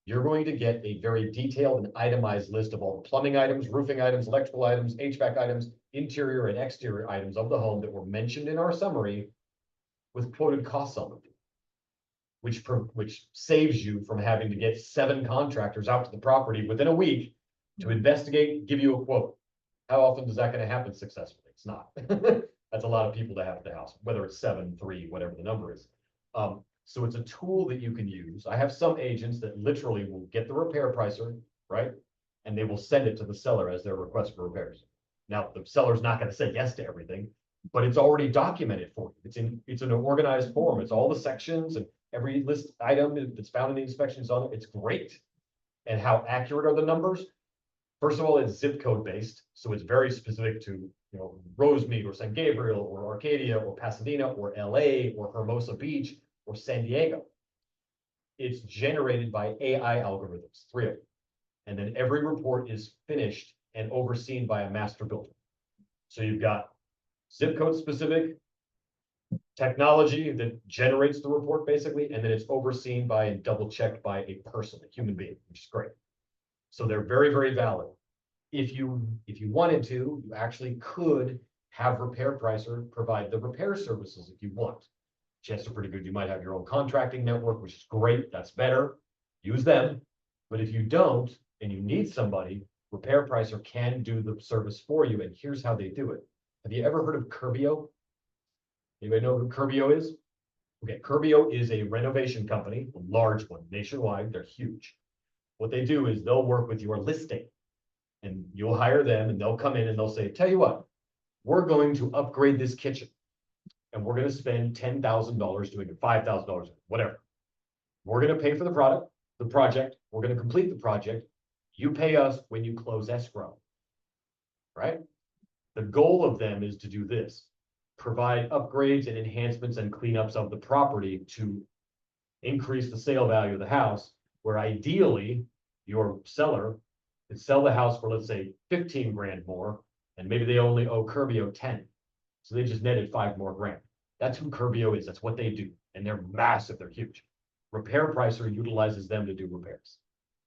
you're going to get a very detailed and itemized list of all the plumbing items, roofing items, electrical items, HVAC items, interior and exterior items of the home that were mentioned in our summary with quoted costs on them. Which saves you from having to get 7 contractors out to the property within a week to investigate, give you a quote. How often is that going to happen successfully? It's not. That's a lot of people to have at the house, whether it's 7, 3, whatever the number is. So it's a tool that you can use. I have some agents that literally will get the repair pricer, right? And they will send it to the seller as their request for repairs. Now, the seller's not going to say yes to everything, but it's already documented for you. It's in an organized form. It's all the sections and every list item that's found in the inspections on it. It's great. And how accurate are the numbers? First of all, it's zip code based. So it's very specific to, Rosemead or San Gabriel or Arcadia or Pasadena or LA or Hermosa Beach or San Diego. It's generated by AI algorithms, 3 of them. And then every report is finished and overseen by a master builder. So you've got zip code specific technology that generates the report basically, and then it's overseen by and double checked by a person, a human being, which is great. So they're very, very valid. If you wanted to, you actually could have Repair Pricer provide the repair services if you want. Chances are pretty good. You might have your own contracting network, which is great. That's better. Use them. But if you don't and you need somebody, Repair Pricer can do the service for you. And here's how they do it. Have you ever heard of Curbio? Anybody know who Curbio is? Okay, Curbio is a renovation company, a large one, nationwide. They're huge. What they do is they'll work with your listing and you'll hire them and they'll come in and they'll say, tell you what, we're going to upgrade this kitchen and we're going to spend $10,000 doing it, $5,000, whatever. We're going to pay for the project. We're going to complete the project. You pay us when you close escrow, right? The goal of them is to do this, provide upgrades and enhancements and cleanups of the property to increase the sale value of the house, where ideally your seller could sell the house for, let's say, 15 grand more, and maybe they only owe Curbio 10. So they just netted 5 more grand. That's who Curbio is. That's what they do. And they're massive. They're huge. Repair Pricer utilizes them to do repairs.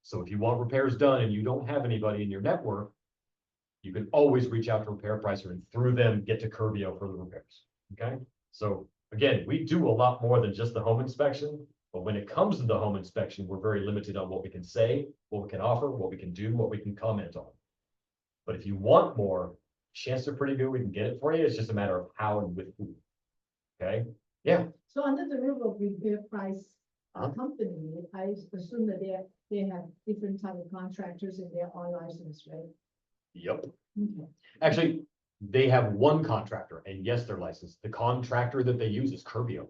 So if you want repairs done and you don't have anybody in your network, you can always reach out to Repair Pricer and through them get to Curbio for the repairs. Okay. So again, we do a lot more than just the home inspection, but when it comes to the home inspection, we're very limited on what we can say, what we can offer, what we can do, what we can comment on. But if you want more, chances are pretty good we can get it for you. It's just a matter of how and with who. Okay. Yeah. So under the rule of Repair Price company, I assume that they have different type of contractors and they're all licensed, right? Yep. Okay. Actually, they have one contractor, and yes, they're licensed. The contractor that they use is Curbio.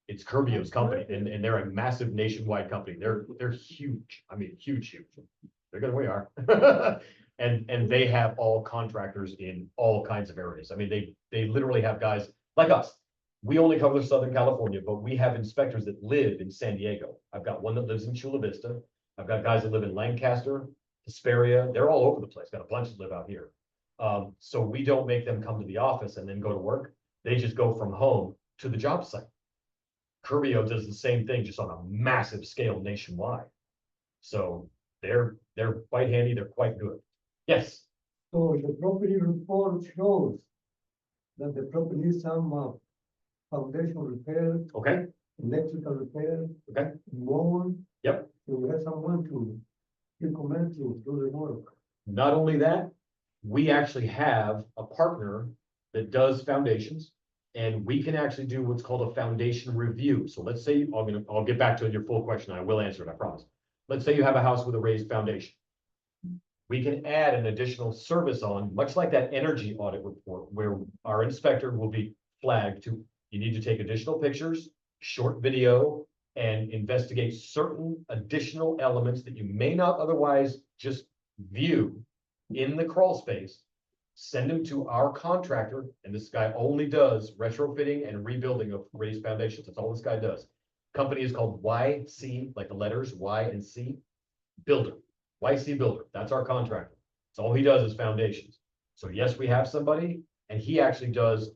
It's Curbio's company, and they're a massive nationwide company. They're huge. I mean, huge. They're good. We are. and they have all contractors in all kinds of areas. I mean, they literally have guys like us. We only cover Southern California, but we have inspectors that live in San Diego. I've got one that lives in Chula Vista. I've got guys that live in Lancaster, Hesperia. They're all over the place. Got a bunch that live out here. So we don't make them come to the office and then go to work. They just go from home to the job site. Curbio does the same thing, just on a massive scale nationwide. So they're quite handy. They're quite good. Yes. So the property report shows that the property needs some foundation repair, Okay. electrical repair, Okay. wall. Yep. So we have someone to recommend to do the work. Not only that, we actually have a partner that does foundations, and we can actually do what's called a foundation review. So let's say, I'll get back to your full question. I will answer it, I promise. Let's say you have a house with a raised foundation. We can add an additional service on, much like that energy audit report, where our inspector will be flagged to, you need to take additional pictures, short video, and investigate certain additional elements that you may not otherwise just view in the crawl space. Send them to our contractor, and this guy only does retrofitting and rebuilding of raised foundations. That's all this guy does. Company is called YC, like the letters Y and C, Builder. YC Builder. That's our contractor. That's all he does is foundations. So yes, we have somebody, and he actually does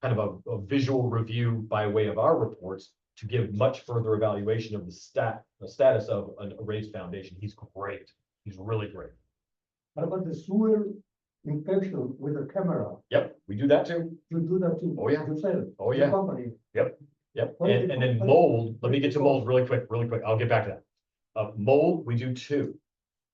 kind of a visual review by way of our reports to give much further evaluation of the status of a raised foundation. He's great. He's really great. What about the sewer inspection with a camera? Yep, we do that too. You do that too? Oh, yeah. Yourself? Oh, the yeah. Company? Yep. What is And it then called? mold, let me What get is to it mold really quick. I'll get back to that. Mold, we do two.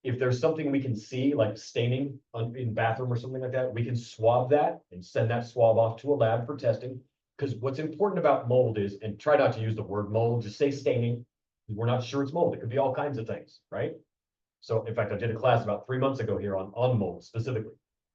If there's something we can see, like staining in bathroom or something like that, we can swab that and send that swab off to a lab for testing. Because what's important about mold is, and try not to use the word mold, just say staining. We're not sure it's mold. It could be all kinds of things, right? So in fact, I did a class about 3 months ago here on mold specifically.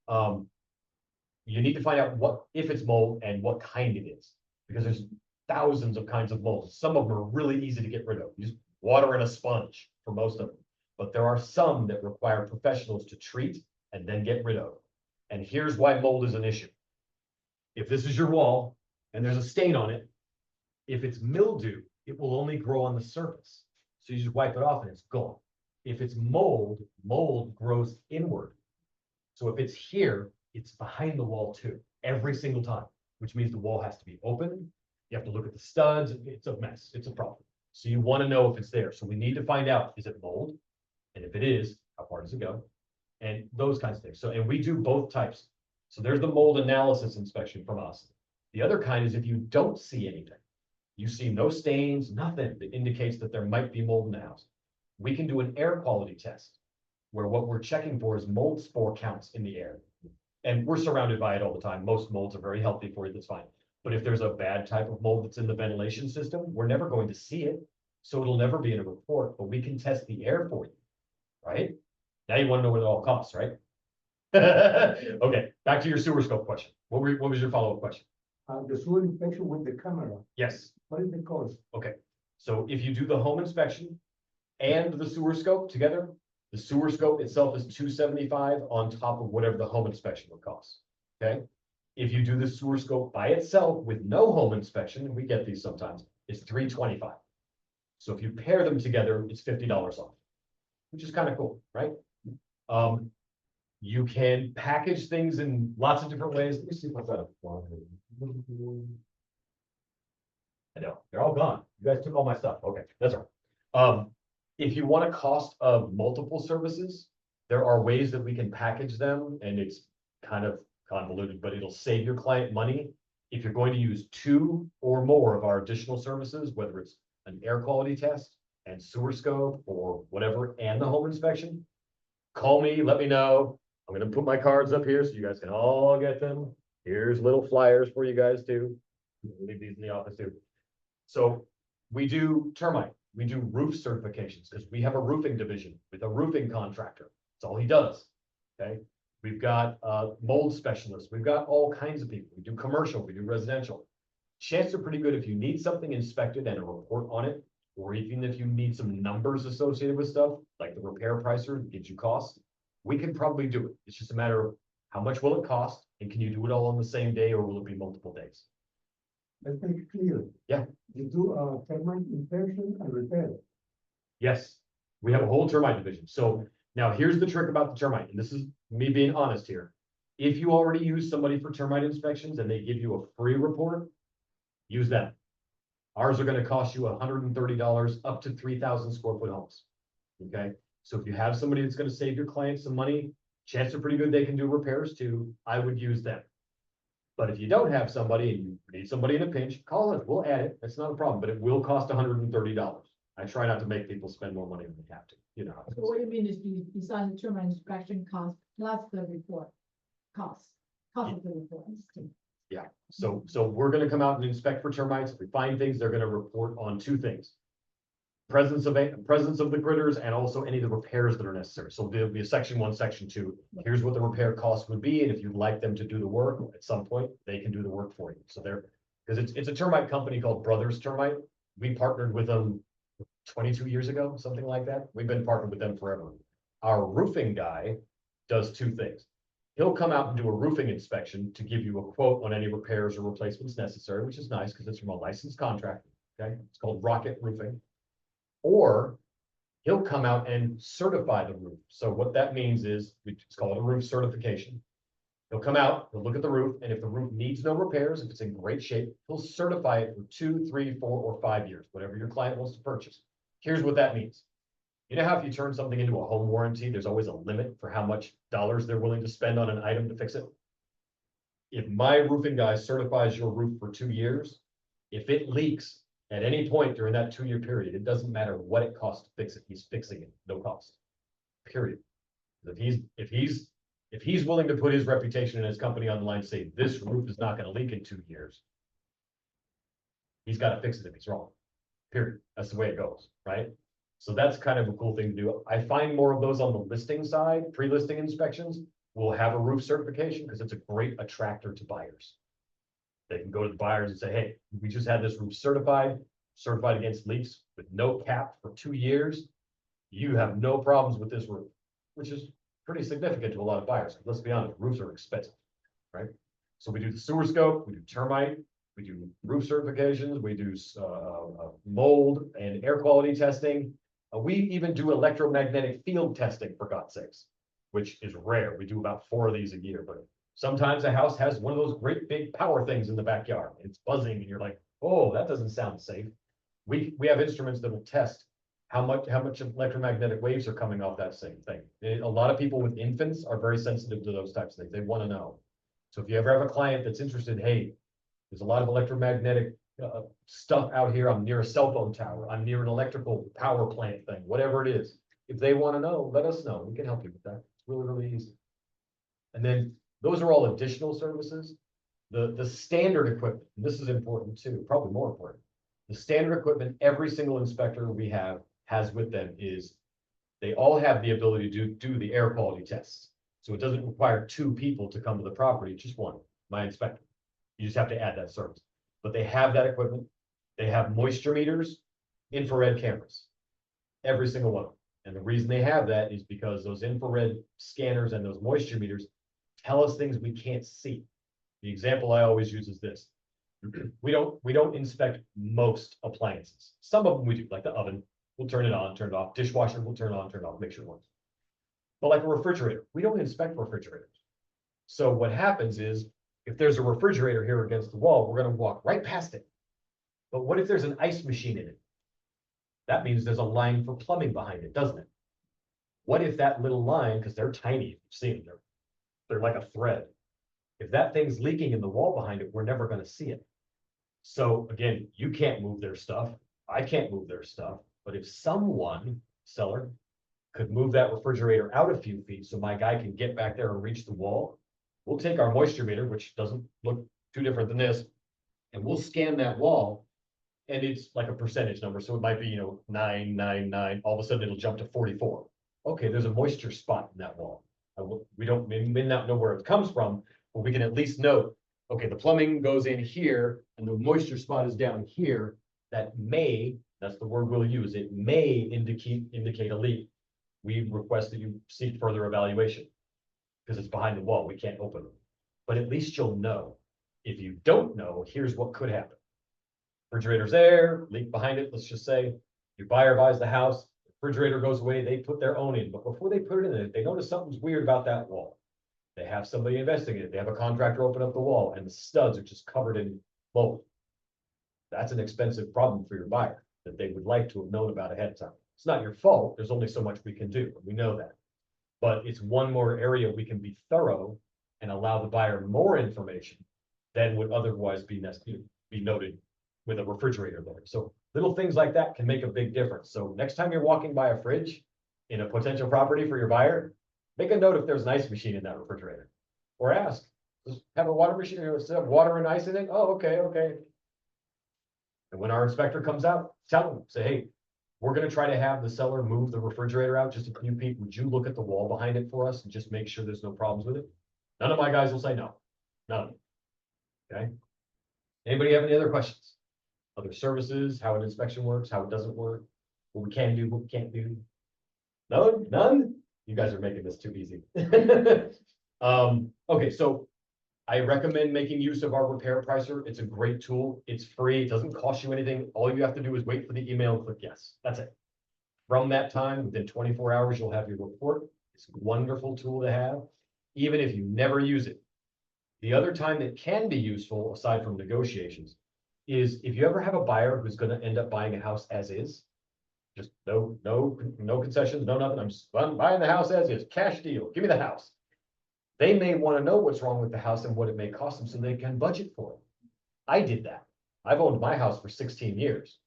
You need to find out if it's mold and what kind it is, because there's thousands of kinds of mold. Some of them are really easy to get rid of. Use water and a sponge for most of them. But there are some that require professionals to treat and then get rid of. And here's why mold is an issue. If this is your wall and there's a stain on it, if it's mildew, it will only grow on the surface. So you just wipe it off and it's gone. If it's mold, mold grows inward. So if it's here, it's behind the wall too, every single time, which means the wall has to be open. You have to look at the studs. It's a mess. It's a problem. So you want to know if it's there. So we need to find out, is it mold? And if it is, how far does it go? And those kinds of things. So, and we do both types. So there's the mold analysis inspection from us. The other kind is if you don't see anything, you see no stains, nothing that indicates that there might be mold in the house. We can do an air quality test where what we're checking for is mold spore counts in the air. And we're surrounded by it all the time. Most molds are very healthy for you, that's fine. But if there's a bad type of mold that's in the ventilation system, we're never going to see it. So it'll never be in a report, but we can test the air for you, right? Now you want to know what it all costs, right? Okay, back to your sewer scope question. What was your follow-up question? The sewer inspection with the camera, Yes. what is the cost? Okay, so if you do the home inspection and the sewer scope together, the sewer scope itself is $275 on top of whatever the home inspection would cost. Okay, if you do the sewer scope by itself with no home inspection, and we get these sometimes, it's $325. So if you pair them together, it's $50 off, which is kind of cool, right? You can package things in lots of different ways. Let me see what's that. I know, they're all gone. You guys took all my stuff. Okay, that's all right. If you want a cost of multiple services, there are ways that we can package them, and it's kind of convoluted, but it'll save your client money. If you're going to use 2 or more of our additional services, whether it's an air quality test and sewer scope or whatever, and the home inspection, call me, let me know. I'm gonna put my cards up here so you guys can all get them. Here's little flyers for you guys too. Leave these in the office too. So we do termite, we do roof certifications because we have a roofing division with a roofing contractor. That's all he does. Okay. We've got mold specialists. We've got all kinds of people. We do commercial, we do residential. Chances are pretty good if you need something inspected and a report on it, or even if you need some numbers associated with stuff, like the repair pricer gives you costs, we can probably do it. It's just a matter of how much will it cost, and can you do it all on the same day, or will it be multiple days? Let's make it clear. Yeah. You do termite inspection and repair. Yes, we have a whole termite division. So now here's the trick about the termite, and this is me being honest here. If you already use somebody for termite inspections and they give you a free report, use them. Ours are going to cost you $130 up to 3,000 square foot homes. Okay, so if you have somebody that's going to save your client some money, chances are pretty good they can do repairs too. I would use them. But if you don't have somebody and you need somebody in a pinch, call us. We'll add it. That's not a problem, but it will cost $130. I try not to make people spend more money than they have to. You know. So what you mean is besides the termite inspection cost plus the report cost of the report. Yeah, so we're gonna come out and inspect for termites. If we find things, they're gonna report on 2 things. Presence of the critters and also any of the repairs that are necessary. So there'll be a section 1, section 2. Here's what the repair cost would be, and if you'd like them to do the work at some point, they can do the work for you. So they're, because it's a termite company called Brothers Termite. We partnered with them 22 years ago, something like that. We've been partnered with them forever. Our roofing guy does 2 things. He'll come out and do a roofing inspection to give you a quote on any repairs or replacements necessary, which is nice because it's from a licensed contractor. Okay, it's called Rocket Roofing. Or he'll come out and certify the roof. So what that means is, it's called a roof certification. He'll come out, he'll look at the roof, and if the roof needs no repairs, if it's in great shape, he'll certify it for 2, 3, 4, or 5 years, whatever your client wants to purchase. Here's what that means. You know how if you turn something into a home warranty, there's always a limit for how much dollars they're willing to spend on an item to fix it? If my roofing guy certifies your roof for 2 years, if it leaks at any point during that 2-year period, it doesn't matter what it costs to fix it, he's fixing it, no cost. Period. If he's willing to put his reputation and his company on the line, say this roof is not going to leak in 2 years, he's got to fix it if he's wrong. Period. That's the way it goes, right? So that's kind of a cool thing to do. I find more of those on the listing side, pre-listing inspections will have a roof certification because it's a great attractor to buyers. They can go to the buyers and say, hey, we just had this roof certified against leaks with no cap for 2 years. You have no problems with this roof, which is pretty significant to a lot of buyers. Let's be honest, roofs are expensive, right? So we do the sewer scope, we do termite, we do roof certifications, we do mold and air quality testing. We even do electromagnetic field testing, for God's sakes, which is rare. We do about 4 of these a year, but sometimes a house has one of those great big power things in the backyard. It's buzzing and you're like, oh, that doesn't sound safe. We have instruments that will test how much electromagnetic waves are coming off that same thing. A lot of people with infants are very sensitive to those types of things. They want to know. So if you ever have a client that's interested, hey, there's a lot of electromagnetic stuff out here. I'm near a cell phone tower. I'm near an electrical power plant thing, whatever it is. If they want to know, let us know. We can help you with that. It's really, really easy. And then those are all additional services. The standard equipment, and this is important too, probably more important. The standard equipment every single inspector we have has with them is they all have the ability to do the air quality tests. So it doesn't require 2 people to come to the property, just one, my inspector. You just have to add that service. But they have that equipment. They have moisture meters, infrared cameras, every single one of them. And the reason they have that is because those infrared scanners and those moisture meters tell us things we can't see. The example I always use is this. We don't inspect most appliances. Some of them we do, like the oven. We'll turn it on, turn it off. Dishwasher, we'll turn it on, turn it off, make sure it works. But like a refrigerator, we don't inspect refrigerators. So what happens is, if there's a refrigerator here against the wall, we're going to walk right past it. But what if there's an ice machine in it? That means there's a line for plumbing behind it, doesn't it? What if that little line, because they're tiny, you've seen them, they're like a thread. If that thing's leaking in the wall behind it, we're never going to see it. So again, you can't move their stuff. I can't move their stuff. But if someone, seller, could move that refrigerator out a few feet so my guy can get back there and reach the wall, we'll take our moisture meter, which doesn't look too different than this, and we'll scan that wall, and it's like a percentage number. So it might be, 999. All of a sudden it'll jump to 44. Okay, there's a moisture spot in that wall. We may not know where it comes from, but we can at least know, okay, the plumbing goes in here and the moisture spot is down here. That may, that's the word we'll use, it may indicate a leak. We request that you seek further evaluation because it's behind the wall. We can't open it. But at least you'll know. If you don't know, here's what could happen. Refrigerator's there, leak behind it. Let's just say your buyer buys the house, refrigerator goes away, they put their own in. But before they put it in, they notice something's weird about that wall. They have somebody investigate it. They have a contractor open up the wall and the studs are just covered in mold. That's an expensive problem for your buyer that they would like to have known about ahead of time. It's not your fault. There's only so much we can do. We know that. But it's one more area we can be thorough and allow the buyer more information than would otherwise be noted with a refrigerator there. So little things like that can make a big difference. So next time you're walking by a fridge in a potential property for your buyer, make a note if there's an ice machine in that refrigerator. Or ask, does it have a water machine or does it have water and ice in it? Oh, okay. And when our inspector comes out, tell them, say, hey, we're going to try to have the seller move the refrigerator out just a few feet. Would you look at the wall behind it for us and just make sure there's no problems with it? None of my guys will say no. None of them. Okay. Anybody have any other questions? Other services, how an inspection works, how it doesn't work, what we can do, what we can't do? No, none? You guys are making this too easy. Okay, so I recommend making use of our repair pricer. It's a great tool. It's free. It doesn't cost you anything. All you have to do is wait for the email and click yes. That's it. From that time, within 24 hours, you'll have your report. It's a wonderful tool to have. Even if you never use it, The other time it can be useful, aside from negotiations, is if you ever have a buyer who's gonna end up buying a house as is. Just no concessions, no nothing, I'm buying the house as is, cash deal, give me the house. They may wanna know what's wrong with the house and what it may cost them so they can budget for it. I did that. I've owned my house for 16 years.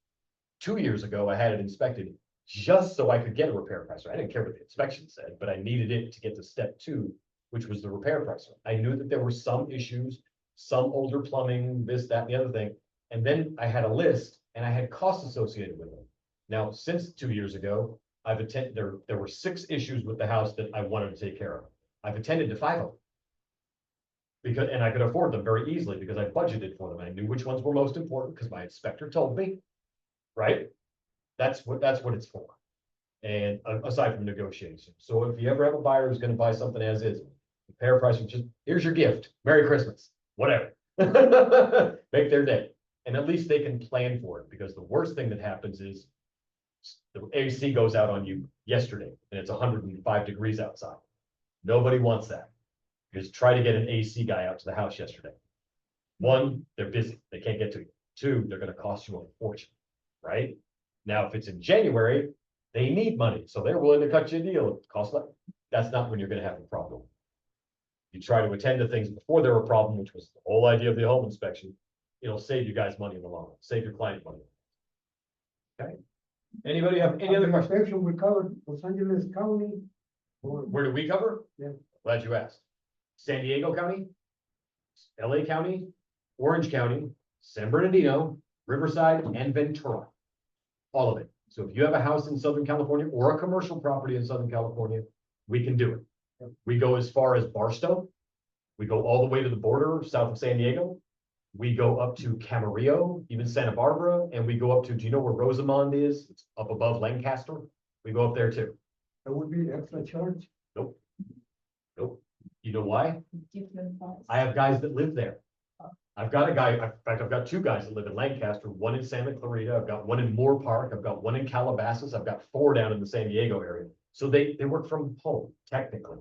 2 years ago, I had it inspected just so I could get a repair price. I didn't care what the inspection said, but I needed it to get to step 2, which was the repair price. I knew that there were some issues, some older plumbing, this, that, and the other thing. And then I had a list and I had costs associated with it. Now, since 2 years ago, I've attended, there were 6 issues with the house that I wanted to take care of. I've attended to 5 of them. Because, and I could afford them very easily because I budgeted for them. I knew which ones were most important because my inspector told me, right? That's what it's for. And aside from negotiation. So if you ever have a buyer who's gonna buy something as is, repair price, just, here's your gift, Merry Christmas, whatever. Make their day. And at least they can plan for it, because the worst thing that happens is the AC goes out on you yesterday and it's 105 degrees outside. Nobody wants that. Just try to get an AC guy out to the house yesterday. 1, they're busy, they can't get to you. 2, they're gonna cost you a fortune, right? Now, if it's in January, they need money, so they're willing to cut you a deal. It costs less. That's not when you're gonna have a problem. You try to attend to things before they're a problem, which was the whole idea of the home inspection. It'll save you guys money in the long run, save your client money. Okay? Anybody have any other questions? Inspection we covered Los Angeles County. Or, Where do we cover? Yeah. Glad you asked. San Diego County, LA County, Orange County, San Bernardino, Riverside, and Ventura. All of it. So if you have a house in Southern California or a commercial property in Southern California, we can do it. We go as far as Barstow. We go all the way to the border south of San Diego. We go up to Camarillo, even Santa Barbara, and we go up to, do you know where Rosamond is? It's up above Lancaster. We go up there too. that would be extra charge. Nope. Nope. You know why? Different price. I have guys that live there. I've got a guy, in fact, I've got 2 guys that live in Lancaster, 1 in Santa Clarita, I've got 1 in Moore Park, I've got 1 in Calabasas, I've got 4 down in the San Diego area. So they work from home, technically.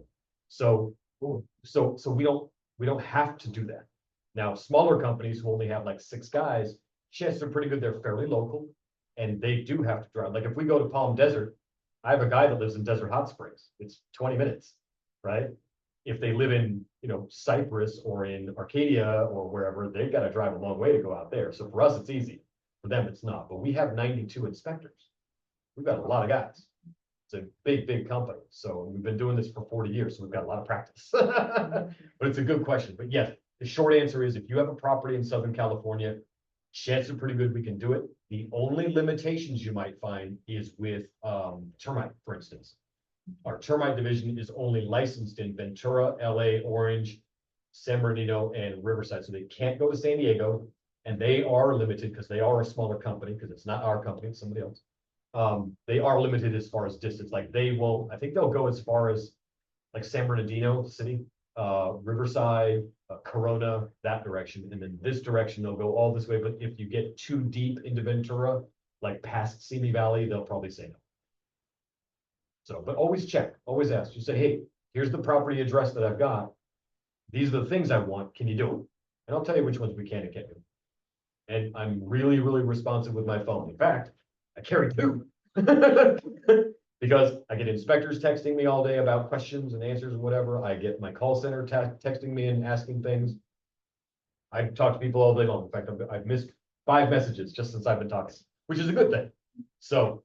So we don't have to do that. Now, smaller companies who only have like 6 guys, chances are pretty good they're fairly local, and they do have to drive. Like if we go to Palm Desert, I have a guy that lives in Desert Hot Springs. It's 20 minutes, right? If they live in, Cypress or in Arcadia or wherever, they've got to drive a long way to go out there. So for us, it's easy. For them, it's not. But we have 92 inspectors. We've got a lot of guys. It's a big, big company. So we've been doing this for 40 years. So we've got a lot of practice. But it's a good question. But yes, the short answer is if you have a property in Southern California, chances are pretty good we can do it. The only limitations you might find is with termite, for instance. Our termite division is only licensed in Ventura, LA, Orange, San Bernardino, and Riverside. So they can't go to San Diego, and they are limited because they are a smaller company, because it's not our company, it's somebody else. They are limited as far as distance. Like they won't, I think they'll go as far as like San Bernardino City, Riverside, Corona, that direction. And then this direction, they'll go all this way. But if you get too deep into Ventura, like past Simi Valley, they'll probably say no. So, but always check, always ask. You say, hey, here's the property address that I've got. These are the things I want. Can you do them? And I'll tell you which ones we can and can't do. And I'm really, really responsive with my phone. In fact, I carry 2. Because I get inspectors texting me all day about questions and answers and whatever. I get my call center texting me and asking things. I talk to people all day long. In fact, I've missed 5 messages just since I've been talking, which is a good thing. So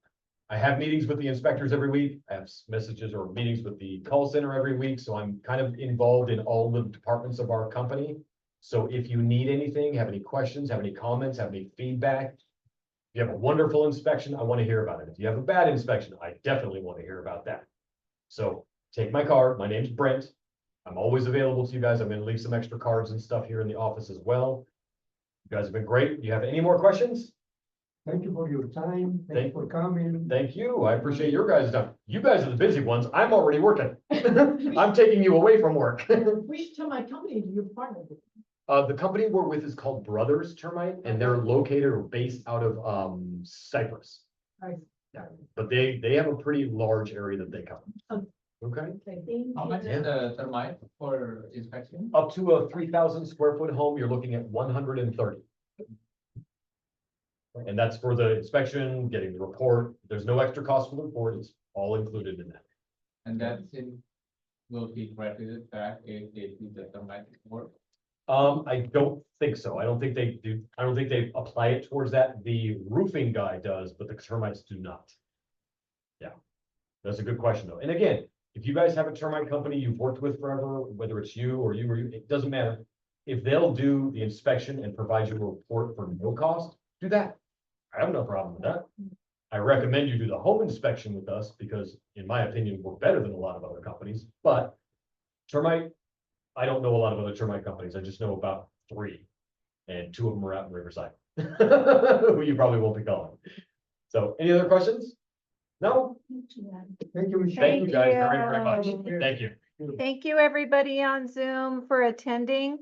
I have meetings with the inspectors every week. I have messages or meetings with the call center every week. So I'm kind of involved in all the departments of our company. So if you need anything, have any questions, have any comments, have any feedback, if you have a wonderful inspection, I want to hear about it. If you have a bad inspection, I definitely want to hear about that. So take my card. My name's Brent. I'm always available to you guys. I'm going to leave some extra cards and stuff here in the office as well. You guys have been great. Do you have any more questions? Thank you for your time. Thank you for coming. Thank you. I appreciate your guys' time. You guys are the busy ones. I'm already working. I'm taking you away from work. Which termite company do you partner with? The company we're with is called Brothers Termite, and they're located or based out of Cyprus. Right. Yeah, but they have a pretty large area that they cover. Okay, How much is the termite for inspection? up to a 3,000 square foot home, you're looking at 130. And that's for the inspection, getting the report. There's no extra cost for the report. It's all included in that. And that's in, will be credited back if they do the termite report? I don't think so. I don't think they do. I don't think they apply it towards that. The roofing guy does, but the termites do not. Yeah, that's a good question though. And again, if you guys have a termite company you've worked with forever, whether it's you or you, it doesn't matter. If they'll do the inspection and provide you a report for no cost, do that. I have no problem with that. I recommend you do the home inspection with us because in my opinion, we're better than a lot of other companies, but termite, I don't know a lot of other termite companies. I just know about 3 and 2 of them are out in Riverside. Who you probably won't be calling. So any other questions? No? Thank you, Michelle. Thank you guys very, very much. you. Thank you. Thank you, everybody on Zoom for attending.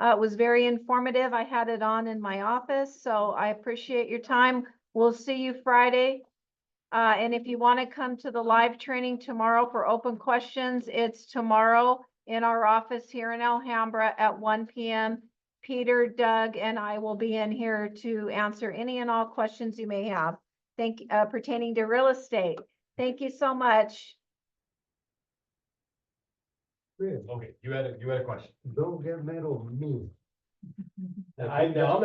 It was very informative. I had it on in my office, so I appreciate your time. We'll see you Friday. And if you want to come to the live training tomorrow for open questions, it's tomorrow in our office here in Alhambra at 1 p.m. Peter, Doug, and I will be in here to answer any and all questions you may have. Pertaining to real estate. Thank you so much. Chris, Okay, you had a question. don't get mad at me. I'm not